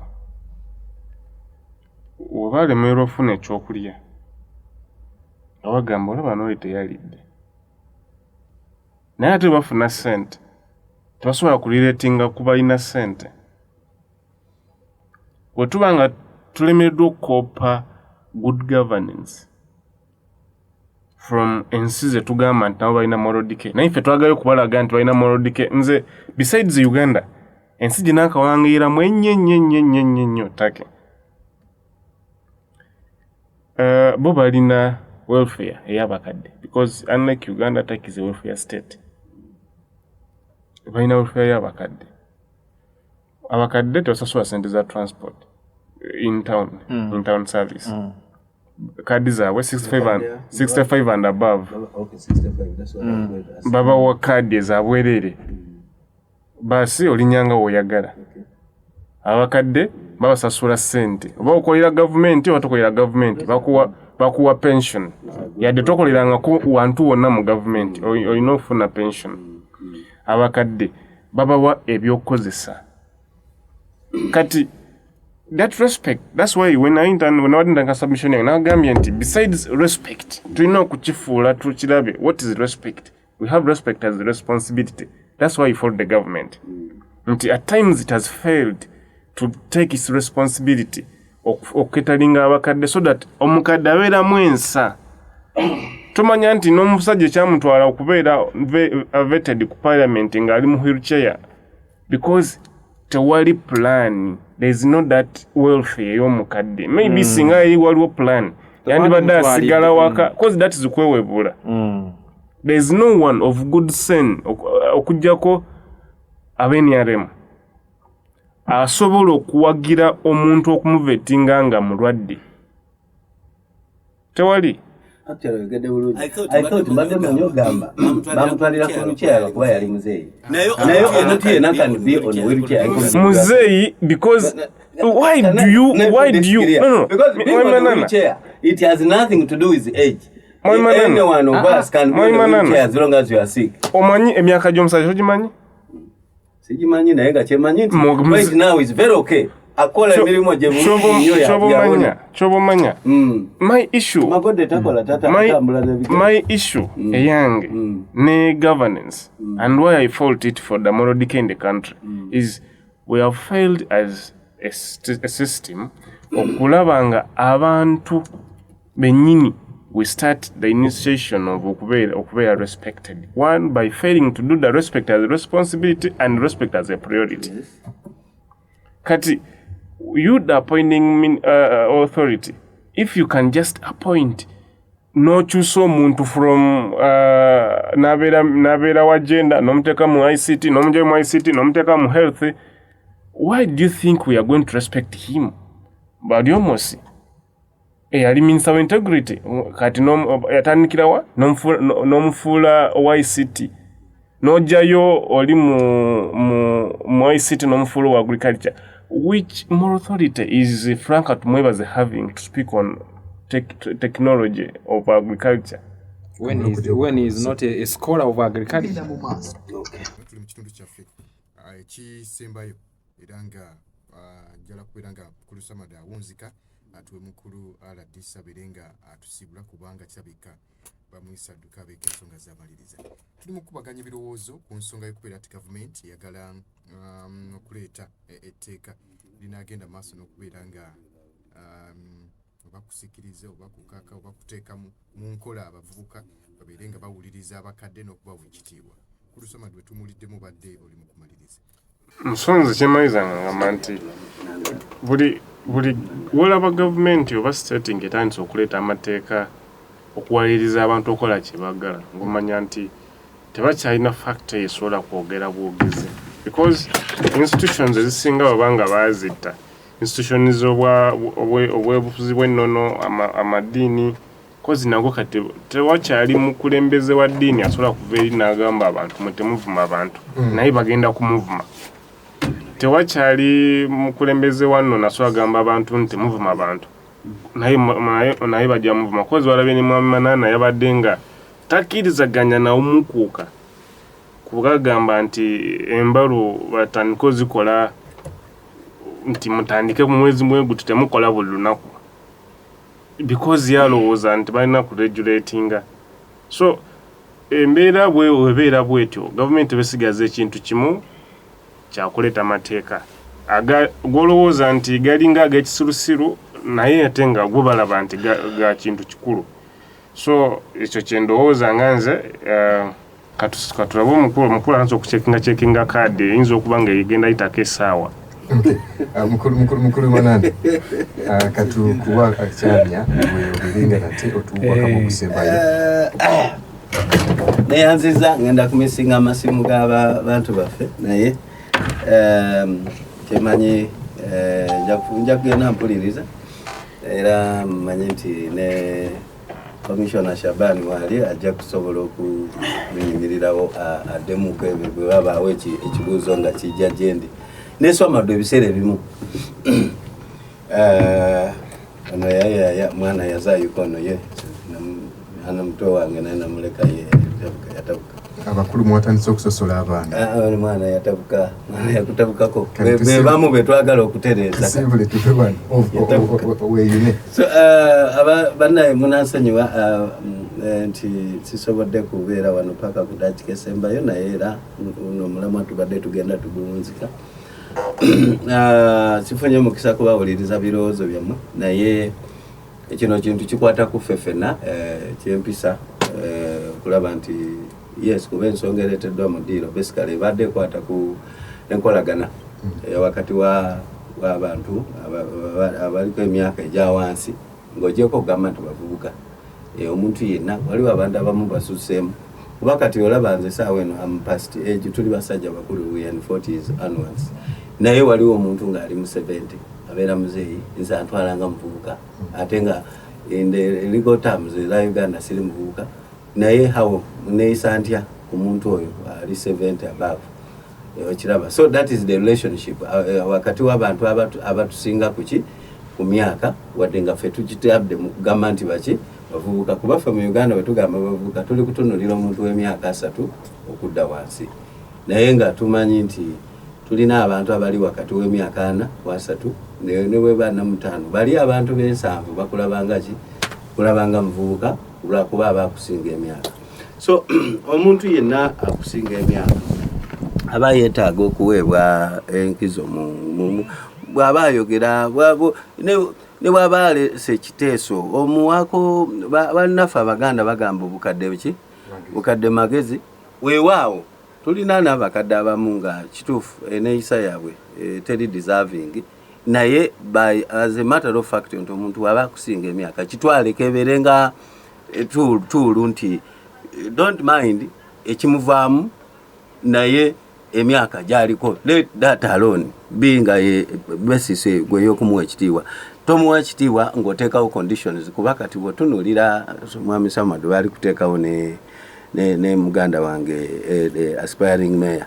obalemerwa ofuna ekyokulya abagamba olaba n'oli teyalidde naye ate bafuna ssente tebasobola kulireetinga ku balina ssente. Bwe tuba nga tulemereddwa okukoopa good governance from ensi ze tugamba nti nabo balina moral decay, naye ffe twagalayo kubalaga nti balina moral decay. Nze besides Uganda ensi gye naakawangiyiramu ennyo take bo balina welfare ey'abakadde because unlike Uganda, Turkey is a welfare state. Balina welfare y'abakadde. Abakadde tebasasula ssente za transport in town service. Kadi zaabwe 65 and above. Okay, 65, that's what I'm going to ask. Babawa kadi ezabwerere. Basi olinyanga w'oyagala. Abakadde babasasula ssente. Oba okolera gavumenti oba tokolera gavumenti bakuwa pension. Yadde tokolerangako wantu wonna mu gavumenti olina okufuna pension. Abakadde babawa ebyokukozesa. Kati that respect, that's why when I did submission yange besides respect tulina okukifuula tukirabe what is respect. We have respect as a responsibility. That's why we follow the government. At times it has failed to take its responsibility okuketalinga abakadde so that omukadde abeeramu ensa. Tumanya nti n'omusajja ekyamutwala okubeera vetted ku parliament ng'ali mu wheelchair because tewali plan, there is no that welfare y'omukadde. Maybe singa waliwo plan yandibadde asigala waka because that is kwewebula. There is no one of good sense okujjako abenyaRM asobola okuwagira omuntu okumuvetinga nga mulwadde. Tewali. I thought madam nyogamba bamutwalira ku wheelchair kuba yali muzeeyi. Naye omuntu yenna can be on wheelchair. Muzeeyi because why do you no because being on wheelchair it has nothing to do with age. Anyone of us can be on wheelchair as long as you are sick. Omanyi emyaka gy'omusajja ogimanyi? Sigimanyi naye nga kyemanyi nti right now is very okay. Akola emirimu gye Chobomanya. My issue eyange ne governance and why I fault it for the moral decay in the country is we have failed as a system okulabanga abantu benyini we start the initiation of okubeera respected. One, by failing to do the respect as a responsibility and respect as a priority. Kati you the appointing authority, if you can just appoint no chuso muntu from nabera wa gender nomuteka mu ICT nomuje mu ICT nomuteka mu health, why do you think we are going to respect him? Bali omosi ali minister of integrity kati yatandikirawa nomufula wa ICT nojayo oli mu ICT nomufula wa agriculture. Which moral authority is Frank Atumwebaze having to speak on technology of agriculture? When he's not a scholar of agriculture. Okay. Kisembayo eranga jala kuberanga kulu samada wonzika atwe mukulu aladisa berenga atusibula kubanga kyabika bamwisa duka beke nsonga zamaliriza. Tuli mukubaganya birowoozo ku nsonga y'okubeera ati government yagala okuleeta etteeka linagenda maaso n'okubeera nga oba kusikiriza oba kukaka oba kuteeka mu nkola abavubuka babeere nga bawuliriza abakadde n'okubawa ekitiibwa. Kulusoma dwe tumuliddemu badde oli mu kumaliriza. Nsonzi kyemaliza ngamba nti buli wolaba gavumenti oba state etandise okuleeta amateeka okuwaliriza abantu okola kye baagala ng'omanya nti tebakyalina factor esobola kwogera bwogezi because institutions ezisinga babanga baazita institutions obwebufuzi bw'ennono amadiini kozi nago kati tewakyali mukulembeze wa ddiini asobola kuva eri n'agamba abantu mwe temuvuma abantu naye bagenda kumuvuma. Tewakyali mukulembeze wa nnono asobola gamba abantu nti temuvuma abantu naye bajja muvuma kozi walabye ne Mwami Manana yabadde nga takkirizaganya nawumukuuka kubagamba nti embalu batandika ozikola nti mutandike mu mwezi mwegutu temukola buli lunaku because yalowooza nti balina kuregulatinga. So embeera bwebeera bwetyo gavumenti besigaza ekintu kimu kyakuleeta amateeka golowooza nti galinga ag'ekisirusiru naye ate nga gwe balaba nti ga kintu kikulu. So ekyo kyendowooza nga nze katulaba omukulu anza okucekinga kaadi eyinza okuba nga egenda yitako essaawa. Mukulu Manana katukuwa akyamya weoberenga nate otuwakamu okusembayo. Neyanziza ngenda kumisinga amasimu g'abantu baffe naye kyemanyi nja kugenda mpuliriza era mmanyi nti ne Commissioner Shabani wali ajja kusobola okuyimirirawo addemuko ebyo bwe babaawo ekibuuzo nga kijja gyendi nesomado ebiseera ebimu ono yaya mwana yazayuko ono ye ana muto wange naye namuleka ye yatabuka abakulu mwatandise okusosola abaana mwana yatabuka mwana yakutabukako bebamu betwagala okutereeza simple tupeban weyine. So bannaye munansonyiwa nti sisobodde kubeera wano paka ku Dakika Esembayo naye era omulamwa tubadde tugenda tuguwunzika. Sifunye omukisa kubawuliriza birowoozo byammwe naye kino kintu kikwata ku ffeffena kyempisa okulaba nti yes kuba ensonga ereeteddwa mu ddiiro basically ebadde ekwata ku enkolagana wakati w'abantu abaliko emyaka egya wansi ng'ogyeko okugamba nti bavubuka omuntu yenna waliwo abantu abamu basuseemu kuba kati olaba nze saawa eno am past age tuli basajja bakulu we and 40s onwards naye waliwo omuntu ng'ali mu 70 abeera muzeeyi nze antwalanga muvubuka ate nga in the legal terms eza Uganda siri muvubuka naye hawo neeyisa ntya ku muntu oyo ali 70 above okiraba. So that is the relationship wakati w'abantu abatusinga ku myaka wadde nga ffe tukitabde mu kugamba nti baki bavubuka kuba ffe mu Uganda bwe tugamba bavubuka tuli kutunulira omuntu w'emyaka 3 okudda wansi naye nga tumanyi nti tulina abantu abali wakati w'emyaka 4 wa 3 ne bwe bana mutaano bali abantu b'ensanvu kulabanga muvubuka lwakuba abakusinga emyaka. So omuntu yenna akusinga emyaka aba yeetaaga okuweebwa enkizo bw'aba ayogera ne bw'aba alese ekiteeso omuwaako bannaffe Abaganda bagamba bukadde magezi weewaawo tulina n'abakadde abamu nga kituufu eneeyisa yaabwe teri deserving naye as a matter of fact nti omuntu waba akusinga emyaka kitwale kebeere nga tuulu nti don't mind ekimuvaamu naye emyaka gyaliko let that alone binga besise gwe y'okumuwa ekitiibwa tomuwa ekitiibwa ng'oteekawo conditions kuba kati bw'otunuulira mwami Samadu bali kuteekawo ne muganda wange aspiring mayor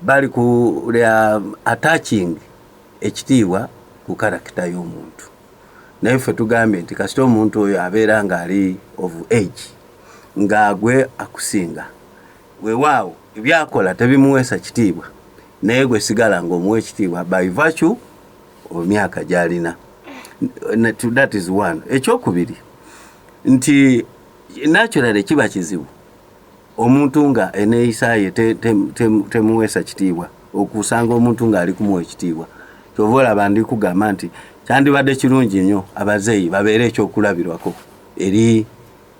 bali ku attaching ekitiibwa ku karakita y'omuntu naye ffe tugambye nti kasita omuntu oyo abeera ng'ali of age ng'agwe akusinga weewaawo ebyakola tebimuweesa kitiibwa naye gwe sigala ng'omuwa ekitiibwa by virtue emyaka gy'alina. That is one. Ekyokubiri nti naturally kiba kizibu omuntu nga eneeyisa ye temuweesa kitiibwa okusanga omuntu ng'ali kumuwa ekitiibwa kyova olaba ndi kugamba nti kyandibadde kirungi nnyo abazeeyi babeere ekyokulabirwako eri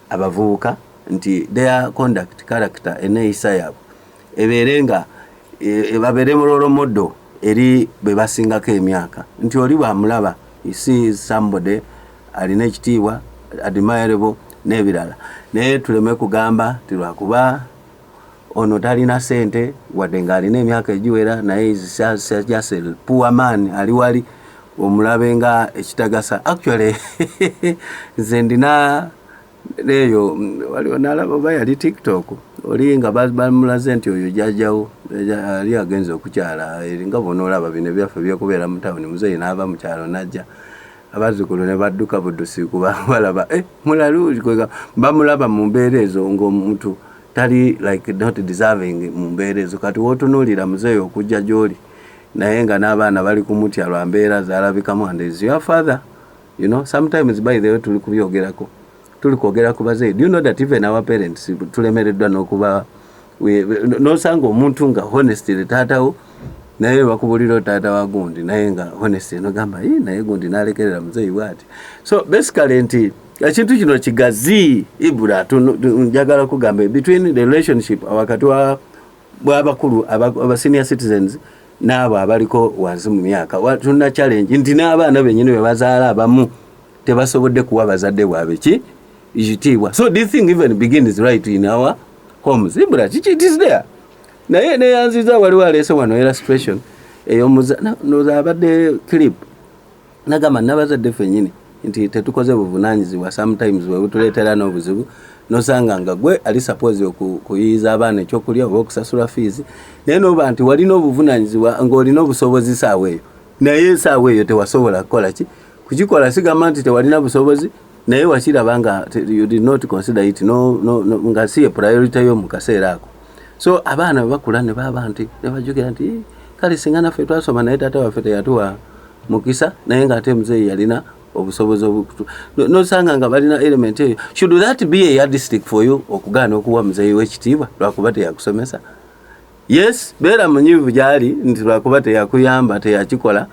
abavubuka nti their conduct character eneeyisa yaabwe ebeere nga babeere mulolomoddo eri be basingako emyaka nti oli bw'amulaba you see somebody alina ekitiibwa admirable n'ebirala naye tuleme kugamba tilwakuba ono talina sente wadde ng'alina emyaka egiwera naye just a poor man ali wali omulabe nga ekitagasa. Actually nze ndina leyo waliwo nalaba oba yali TikTok oli nga bamulaze nti oyo jjajjawo ali agenze okukyala eringa bona olaba bino byaffe byekubeera mu tawuni muzeeyi n'ava mu kyalo najja abazzukulu ne badduka buddusi kuba balaba mulaluuzi kwega bamulaba mu mbeera ezo ng'omuntu tali like not deserving mu mbeera ezo kati wootunuulira muzeeyi okujja gy'oli naye nga n'abaana bali kumutya lwa mbeera zaalabikamu and is your father you know sometimes by the way tuli kubyogerako tuli kwogera ku bazeeyi. Do you know that even our parents tulemereddwa n'okuba n'osanga omuntu nga honestly taatawo naye bakubulira taata wa gundi naye nga honestly nogamba naye gundi n'alekerera muzeeyi bw'ati. So basically nti ekintu kino kigazi ibula njagala kugamba between the relationship wakati bw'abakulu aba senior citizens n'abo abaliko wansi mu myaka tuna challenge nti n'abaana bennyini bwe bazaala abamu tebasobodde kuwa bazadde bwabwe ekitiibwa. So this thing even begins right in our homes. Ibula it is there. Naye neyanziza waliwo aleese wano illustration noza abadde clip nagamba nabazadde ffennyini nti tetukoze buvunaanyizibwa sometimes webutuleetera n'obuzibu nosanga nga gwe ali suppose okuyiyiza abaana ekyokulya oba okusasula fees naye noba nti walina obuvunaanyizibwa ng'olina obusobozi saawa eyo naye saawa eyo tewasobola kukola kukikola sigamba nti tewalina busobozi naye wakiraba nga you did not consider it nga si priority yo mu kaseera ako. So abaana bakula ne baba nti ne bajukira nti kale singa naffe twasoma naye taata waffe teyatuwa mukisa naye ng'ate muzeeyi yalina obusobozi nosanga nga balina element eyo. Should that be a yardstick for you okugaana okuwa muzeeyi w'ekitiibwa lwakuba teyakusomesa? Yes, beera munyiivu gy'ali nti lwakuba teyakuyamba teyakikola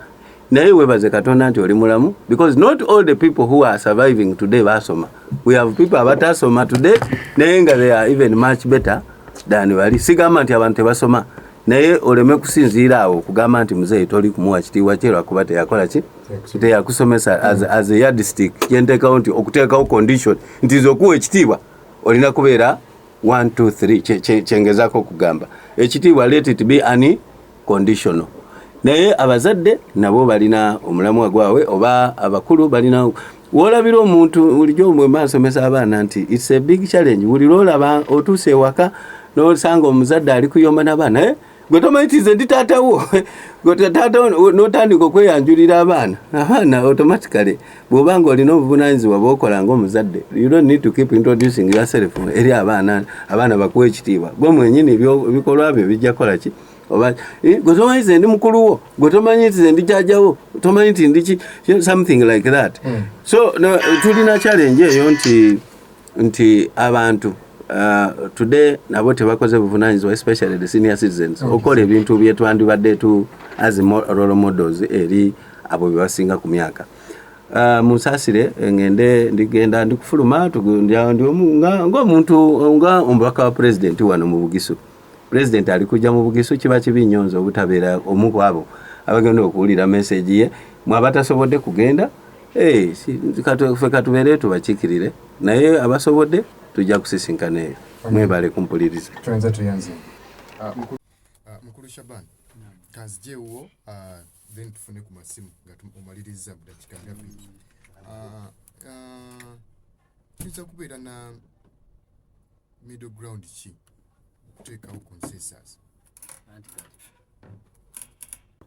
naye webaze Katonda nti oli mulamu because not all the people who are surviving today basoma. We have people abatasoma today naye nga they are even much better than bali. Sigamba nti abantu tebasoma naye oleme kusinziira awo okugamba nti muzeeyi toli kumuwa kitiibwa kye lwakuba teyakola ki teyakusomesa as a yardstick kyenteekawo nti okuteekawo condition nti nze okuwa ekitiibwa olina kubeera 1 2 3 kyengezaako okugamba ekitiibwa let it be unconditional. Naye abazadde nabo balina omulamwa gwabwe oba abakulu balina wolabira omuntu bulijjo mwe basomesa abaana nti it's a big challenge. Buli lwolaba otuuse ewaka n'osanga omuzadde ali kuyomba n'abaana gwe tomayitize ndi taatawo taatawo n'otandika okweyanjulira abaana automatically bw'obanga olina obuvunaanyizibwa bw'okola ng'omuzadde you don't need to keep introducing yourself eri abaana bakuwa ekitiibwa gwe mwenyini ebikolwa byo bijja kola ki oba gwe tomanyize ndi mukulu wo gwe tomanyize ndi jjajjawo tomanyi nti ndi something like that. So tulina challenge eyo nti abantu today nabo tebakoze buvunaanyizibwa especially the senior citizens okola ebintu bye twandibadde as role models eri abo bye basinga ku myaka. Musaasire ndigenda ndikufuluma ng'omuntu nga omubaka wa president wano mu Bugisu. President ali kujja mu Bugisu kiba kibi nnyonzo obutabeera omu ku abo abagenda okuwulira message ye mwabatasobodde kugenda ffe katubeere tubakiikirire naye abasobodde tujja kusisinkana eyo mwebale kumpuliriza. Mukulu Shaban kazjewo then tufune ku masimu nga omaliriza dakika ngapi tuyinza kubeera na middle ground ki okuteekawo consensus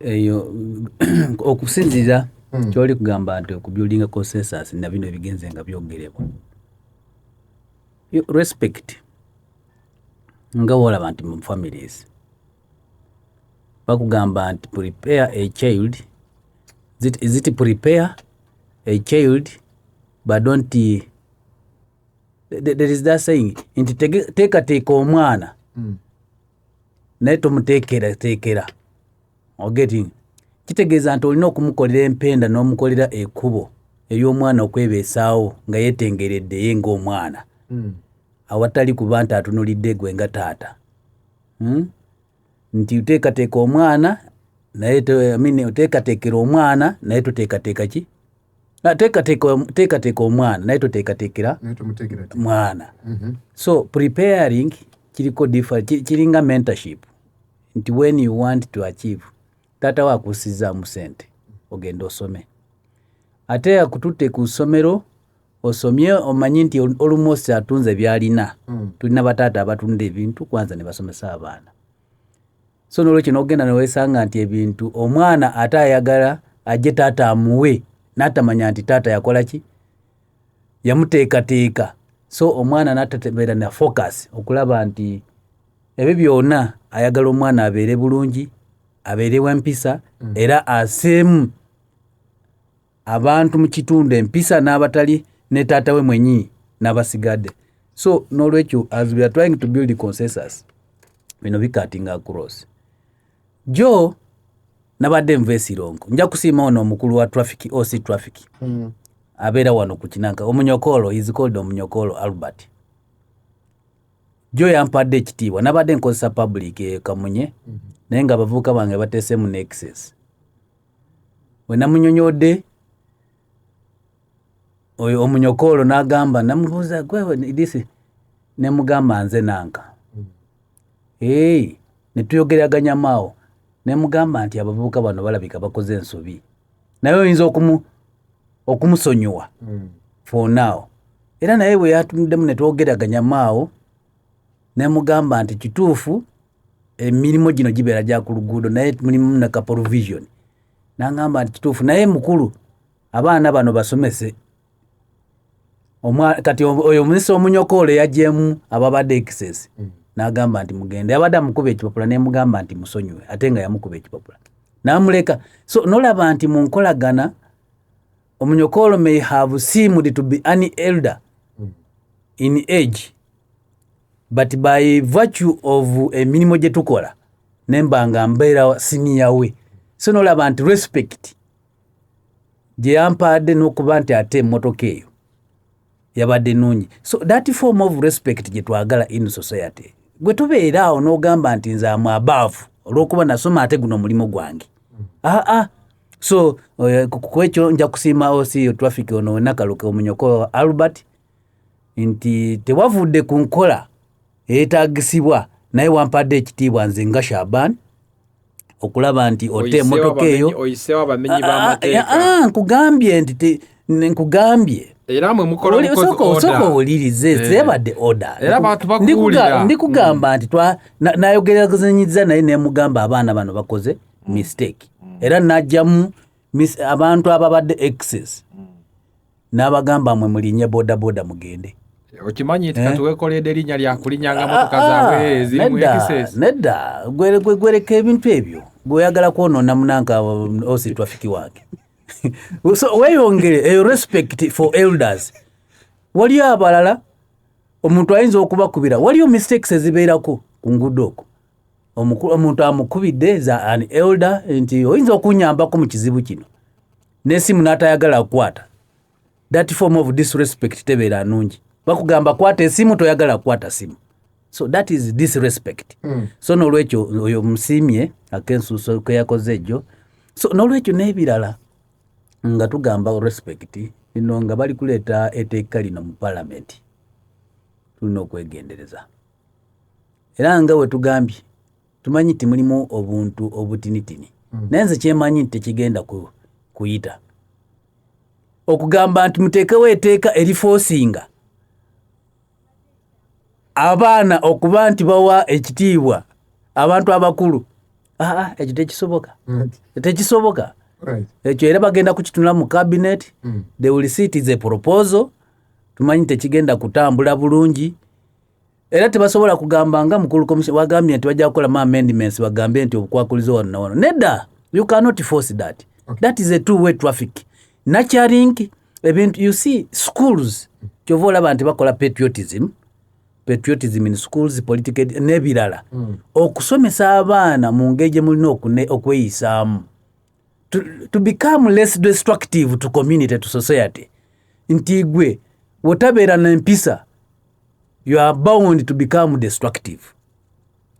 eyo okusinziira kyoli kugamba nti okubuildinga consensus na bino ebigenze nga byogerebwa respect nga wolaba nti mu families bakugamba nti prepare a child is it prepare a child but don't there is that saying nti teekateeka omwana naye tomuteekera ogetting kitegeeza nti olina okumukolera empenda n'omukolera ekkubo ery'omwana okwebeesaawo nga yeetengeredde ye ng'omwana awatali kuba nti atunulidde gwe nga taata nti uteekateeka omwana naye oteekateekera omwana naye toteekateeka ki teekateeka omwana naye toteekateekera mwana. So preparing kiriko kiringa mentorship nti when you want to achieve taata waakussizaamu sente ogenda osome ate akututte ku ssomero osomye omanyi nti almost atunze byalina tulina bataata abatunda ebintu kwanza ne basomesa abaana. So n'olwekyo n'ogenda neweesanga nti ebintu omwana ate ayagala ajje taata amuwe n'atamanya nti taata yakola ki yamuteekateeka. So omwana n'atabeera na focus okulaba nti ebyo byonna ayagala omwana abeere bulungi abeere w'empisa era aseemu abantu mu kitundu empisa n'abatali ne taata we mwenyi n'abasigadde. So n'olwekyo as we are trying to build consensus bino bikatinga across jo nabadde nva esirongo nja kusiima ono omukulu wa traffic OC traffic abeera wano ku Kinanka Omunyokolo is called Omunyokolo Albert. Jo yampadde ekitiibwa nabadde nkozesa public Kamunye naye nga abavubuka bange bateesemu ne excess we namunyonyodde oyo Omunyokolo n'agamba namubuuza gwe disi ne mugamba nze nanka ne tuyogeraganya maawo ne mugamba nti abavubuka bano balabika bakoze ensobi naye oyinza okumusonyiwa for now era naye bwe yatuddemu ne twogeraganya maawo ne mugamba nti kituufu emirimu gino gibeera gya ku luguudo naye mulimu na provision n'agamba nti kituufu naye mukulu abaana bano basomese kati oyo omusisi Omunyokolo yagyemu ababadde excess n'agamba nti mugende abadde amukuba ekipapula ne mugamba nti musonyiwe ate nga yamukuba ekipapula n'amuleka. So nolaba nti mu nkolagana Omunyokolo may have seemed to be an elder in age but by virtue of emirimu gye tukola nemba nga mbeera senior we. So nolaba nti respect gye yampadde n'okuba nti ate emmotoka eyo yabadde nungi. So that form of respect gye twagala in society gwe tubeera awo n'ogamba nti nze am above olw'okuba nasoma ate guno mulimo gwange. So kwekyo nja kusiima osi traffic ono Nakaluke Omunyoko Albert nti tewavudde ku nkola eyeetaagisibwa naye wampadde ekitiibwa nze nga Shaban okulaba nti otte emmotoka eyo oyiseewo abamenyi b'amateeka. Nkugambye nti nkugambye era mwe mukola osooka owulirize zeebadde order. Era abantu bakuwulira. Ndikugamba nti nayogeraganyizza naye nemugamba abaana bano bakoze mistake. Era najjamu abantu ababadde excess n'abagamba mwe mulinye boda mugende. Okimanyi nti katuwekoledde erinnya lya kulinyanga motoka zaabwe ezirimu excess. Nedda gwereka ebintu ebyo gweyagala kwonoona munanka osi traffic wange. So weyongere respect for elders. Waliyo abalala omuntu ayinza okubakubira, waliyo mistakes ezibeerako ku nguudo okwo. Omuntu amukubidde za an elder nti oyinza okunyambako mu kizibu kino n'essimu n'atayagala kukwata. That form of disrespect tebeera nnungi. Bakugamba kwata essimu toyagala kukwata simu. So that is disrespect. So n'olwekyo oyo musiimye akensuuso ke yakoze ejjo. So n'olwekyo n'ebirala nga tugamba respect ino nga bali kuleeta etteeka lino mu parliament tulina okwegendereza. Era nga we tugambye tumanyi ti mulimu obuntu obutinitini. Naye nze kyemanyi nti tekigenda kuyita. Okugamba nti muteekewo etteeka erifoosinga abaana okuba nti bawa ekitiibwa abantu abakulu. Ekyo tekisoboka. Tekisoboka. Ekyo era bagenda kukitunula mu cabinet. They will see it as a proposal. Tumanyi tekigenda kutambula bulungi. Era tebasobola kugamba nga mukulu commission wagambye nti bajja kukola amendments bagambe nti okwakulizo wano na wano. Nedda, you cannot force that. That is a two-way traffic. Nurturing ebintu, you see schools kyova olaba nti bakola patriotism in schools, political n'ebirala. Okusomesa abaana mu ngeri gye mulina okweyisaamu to become less destructive to community, to society. Nti gwe wotabeera n'empisa, you are bound to become destructive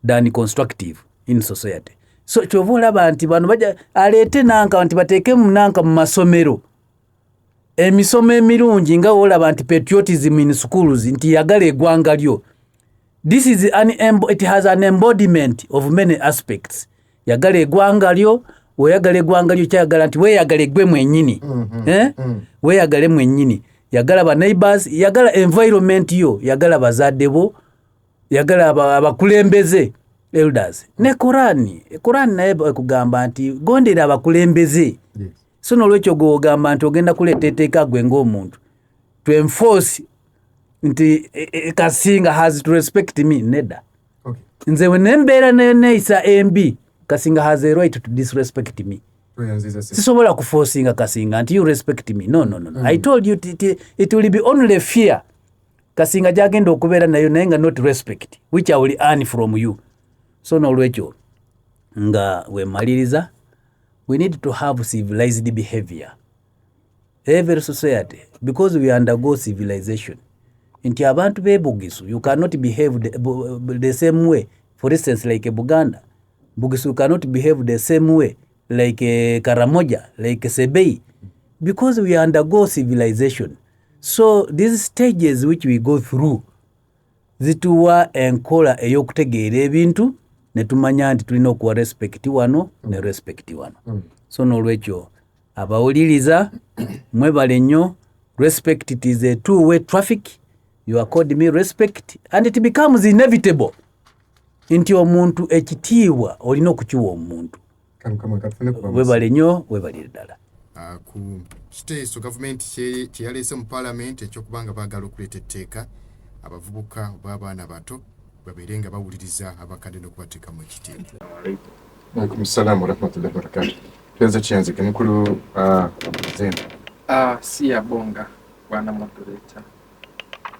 than constructive in society. So kyova olaba nti bano bajja aleete nanka nti bateekemu nanka mu masomero emisomo emirungi nga olaba nti patriotism in schools nti yagala eggwanga lyo. This is it has an embodiment of many aspects. Yagala eggwanga lyo, weyagala eggwanga lyo kyagala nti weyagala gwe mwennyini. Weyagale mwennyini. Yagala ba neighbors, yagala environment yo, yagala bazadde bo, yagala abakulembeze elders. Ne Quran naye kugamba nti gondera abakulembeze. So n'olwekyo gw'ogamba nti ogenda kuleeta etteeka gwe ng'omuntu to enforce nti Kasinga has to respect me. Nedda. Nze we nembeera neeyisa embi, Kasinga has a right to disrespect me. Sisobola kuforcinga Kasinga nti you respect me. No. I told you it will be only fear Kasinga gyagenda okubeera nayo naye nga not respect which I will earn from you. So n'olwekyo nga wemaliriza, we need to have civilized behavior. Every society, because we undergo civilization. Nti abantu bebugisu, you cannot behave the same way. For instance, like Buganda, Bugisu cannot behave the same way like Karamoja, like Sebei, because we undergo civilization. So these stages which we go through, zituwa enkola eyokutegeera ebintu netumanya nti tulina okuwa respect wano ne respect wano. So n'olwekyo abawuliriza mwebale nnyo. Respect, it is a two-way traffic. You accord me respect and it becomes inevitable nti omuntu ekitiibwa olina okukiwa omuntu. Webale nnyo, webalire ddala. Ku state government kyeyaleese mu parliament ekyokubanga baagala okuleeta etteeka abavubuka b'abaana bato babeere nga bawuliriza abakadde n'okubateekamu ekitiibwa. Alaikum salaam wa rahmatullahi wa barakatuh. Tuweza kianzike mukulu zenu. Si ya bonga bwana moderator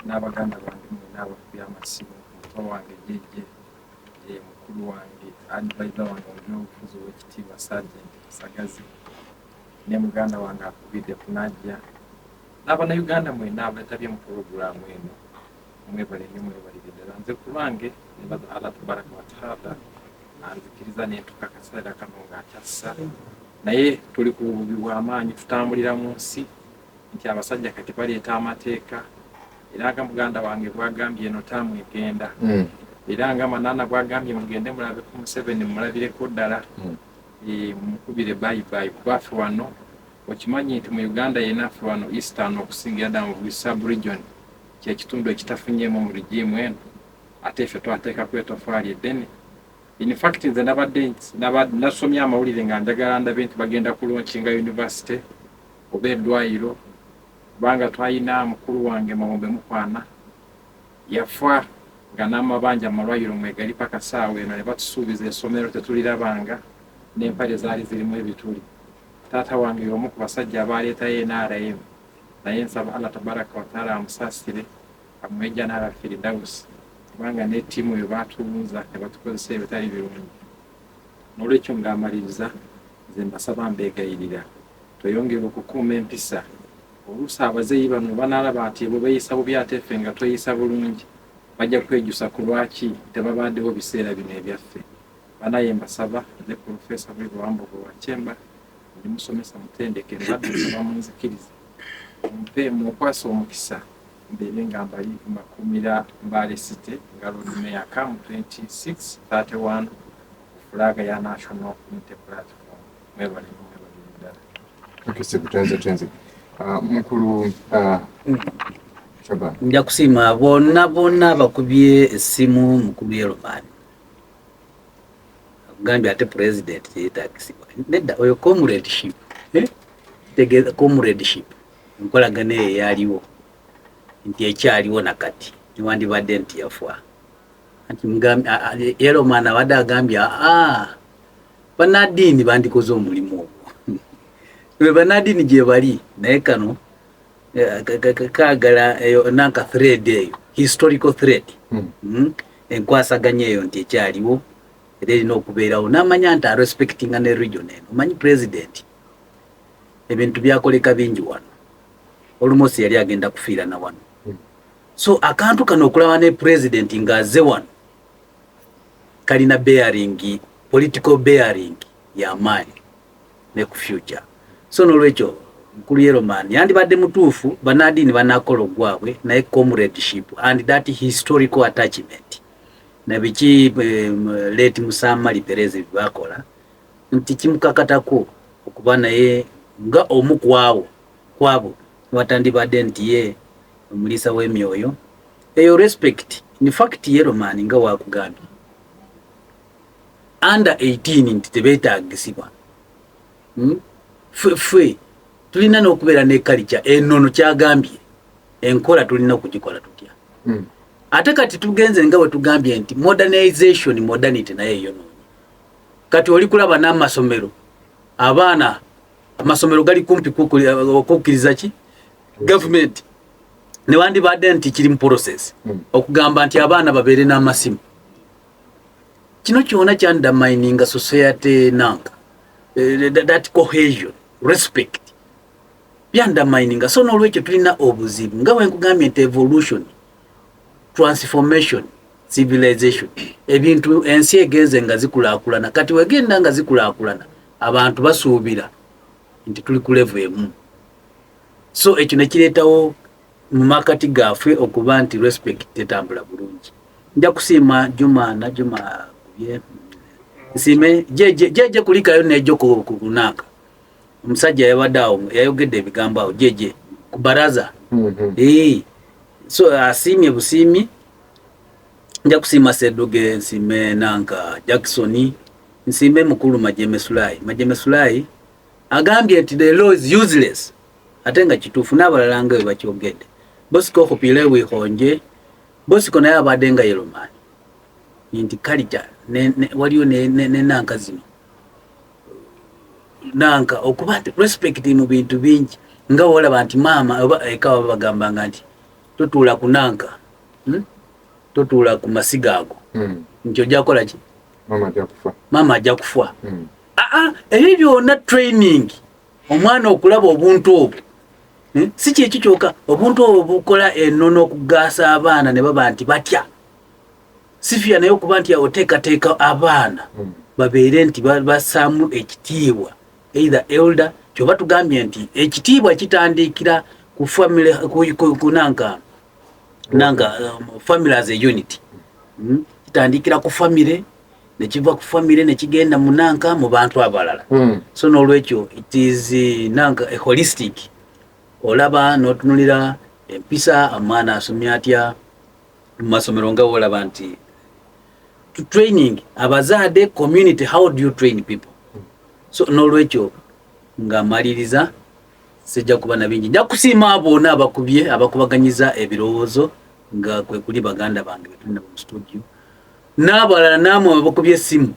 n'abaganda bange n'abakubi amasimu mutwa wange jeje mukulu wange advisor wange omufuzi w'ekitiibwa Sergeant Sagazi ne muganda wange akubidde kunajja n'abannayuganda mwena abatabye mu program eno mwebale nnyo mwebalire ddala. Nze ku lwange nebaza Allah tabaraka wa taala anzikiriza tukkiriza ne tukakasaira kano ng'akyassa naye tuli ku bubi bw'amaanyi tutambulira mu nsi nti abasajja kati baleeta amateeka era nga muganda wange bwagambye eno taamu egenda era nga Manana bwagambye mugende mulabe ku Museveni mulabireko ddala mukubire bayibayi kubaffe wano okimanyi nti mu Uganda yenna ffe wano Eastern okusingira ddala mu buli sub-region kyekitundu ekitafunyeemu mu rigimu eno ate ffe twateeka ku etoffaali eddene. In fact nze nasomye amawulire nga njagala ndabe nti bagenda kulonkinga university oba eddwaliro kubanga twalina mukulu wange Mawombe Mukwana yafa nga n'amabanja amalwaliro mwegali paka saawa eno ne batusuubiza essomero tetulirabanga n'empale zaali zirimu ebituli. Taata wange y'omu ku basajja abaleetayo NRM naye nsaba Allah tabaraka wa taala amusaasire amwejja n'Abafiridausi kubanga ne ttiimu yo baatuwunza ne batukozesa ebitali birungi. N'olwekyo ng'amaliriza nze mbasaba mbeegayirira tweyongere okukuuma empisa. Oluusi abazeeyi bano banaalaba nti bwe beeyisa bubi ate ffe nga tweyisa bulungi bajja kwejusa ku lwaki tebabaddewo biseera bino ebyaffe. Banaye mbasaba nze Profesa Wambogo wa Kyemba ndi musomesa mutendekere baddusa bamunzikiriza mukwasa omukisa mbeere nga mbakumira Mbale City nga Lord Mayor Kam 2631 fulaga ya National Unity Platform. Mwebale ddala. Okay, tutenze. Mukulu Shaban. Nja kusima bonna bakubye essimu mukubye Romani. Gambia ate president yeetagisibwa. Nedda oyo comradeship. Tegeza comradeship. Nkolagana eyaliwo. Nti ekyaliwo nakati. Niwandibadde nti yafa. Anti mugambi Romani abadde agambye bannaddiini bandikoze omulimu ogwo. Bannaddiini gye bali naye kano kaagala nanka thread eyo historical thread enkwasaganya eyo nti ekyaliwo era erina okubeerawo n'amanya nti arespectinga ne region eno. Omanyi president ebintu byakoleka bingi wano almost yali agenda kufiira na wano. So akantu kano okulaba ne president ng'azze wano kalina bearing political bearing y'amaanyi ne ku future. So n'olwekyo mukulu Romani yandibadde mutuufu bannaddiini banaakola ogwabwe naye comradeship and that historical attachment na biki late Musamali Perez bakola nti kimukakatako okuba naye nga omu kwabo watandibadde nti ye omulisa w'emyoyo eyo respect. In fact Romani nga wakugambye under 18 nti tebeetaagisibwa. Fwe tulina n'okubeera ne culture enono kyagambye enkola tulina okugikola tutya. Ate kati tugenze nga bwe tugambye nti modernization modernity naye yonoonye. Kati oli kulaba n'amasomero abaana amasomero gali kumpi okukkiriza ki government ne wandibadde nti kiri mu process okugamba nti abaana babeere n'amasimu. Kino kyona kyandamininga society nanka that cohesion respect byandamininga. So n'olwekyo tulina obuzibu nga bwe nkugambye nti evolution transformation civilization ebintu ensi egenze nga zikulaakulana. Kati wegenda nga zikulaakulana abantu basuubira nti tuli ku level emu. So ekyo ne kireetawo mu makati gaaffe okuba nti respect tetambula bulungi. Nja kusiima Juma kubye nsime jeje kulikayo nejo kunaka omusajja yabadde awo yayogedde ebigambo awo jeje ku baraza. So asimye busimi. Nja kusiima Sedoge nsime nanka Jackson nsime mukulu Majeme Sulai agambye nti the law is useless ate nga kituufu n'abalala nga bwe bakyogedde. Bosco Hopile wihonje Bosco naye abadde nga Romani nti culture waliyo ne nanka zino nanka okuba respect mu bintu bingi nga olaba nti mama oba ekawa bagambanga nti totuula ku nanka totuula ku masiga ago nti ojja kukola ki mama ajja kufa. Ebyo byonna training omwana okulaba obuntu obwo si kyekyo kyokka obuntu obwo bukola ennono okugaasa abaana ne baba nti batya sifia naye okuba nti oteekateeka abaana babeere nti bassaamu ekitiibwa either elder kyoba tugambye nti ekitiibwa kitandikira ku family kunanga family as a unit kitandikira ku family nekiva ku family nekigenda munanka mu bantu abalala so n'olwekyo it is nanka a holistic olaba n'otunulira empisa amaana asomya atya mu masomero nga olaba nti to training abazaade community, how do you train people? So n'olwekyo nga maliriza sijja kuba na bingi nja kusiima aboona abakubaganyiza ebirowoozo nga kwe kuli baganda bange betulina mu studio n'abalala naamwe abakubye essimu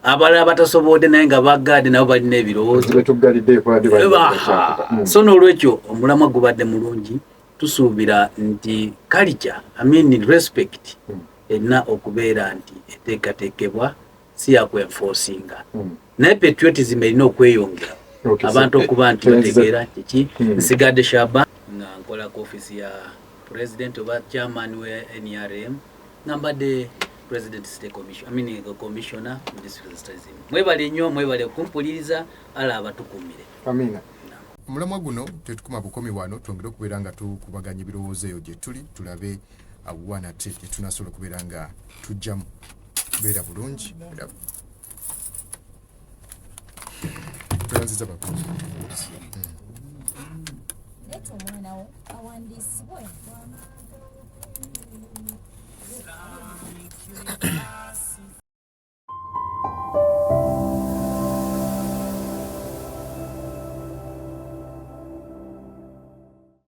abalala batasobodde naye nga bagade nabo balina ebirowoozo so n'olwekyo omulamwa gubadde mulungi tusuubira nti culture respect erina okubeera nti eteekateekebwa si yakwenforcinga naye patriotism erina okweyongera abantu okuba nti bategeera kiki nsigadde shaba nga nkola ku office ya president oba chairman we NRM nga mbadde president state commission commissioner mu district studies mwebale nnyo mwebale kumpuliriza ala abatukumire amina mulamwa guno tetukuma bukomi wano twongere okubeera nga tukubaganya ebirowoozo eyo gye tuli tulabe abuwana te tunasobola okubeera nga tujjamu kubeera bulungi tulanziza bakulu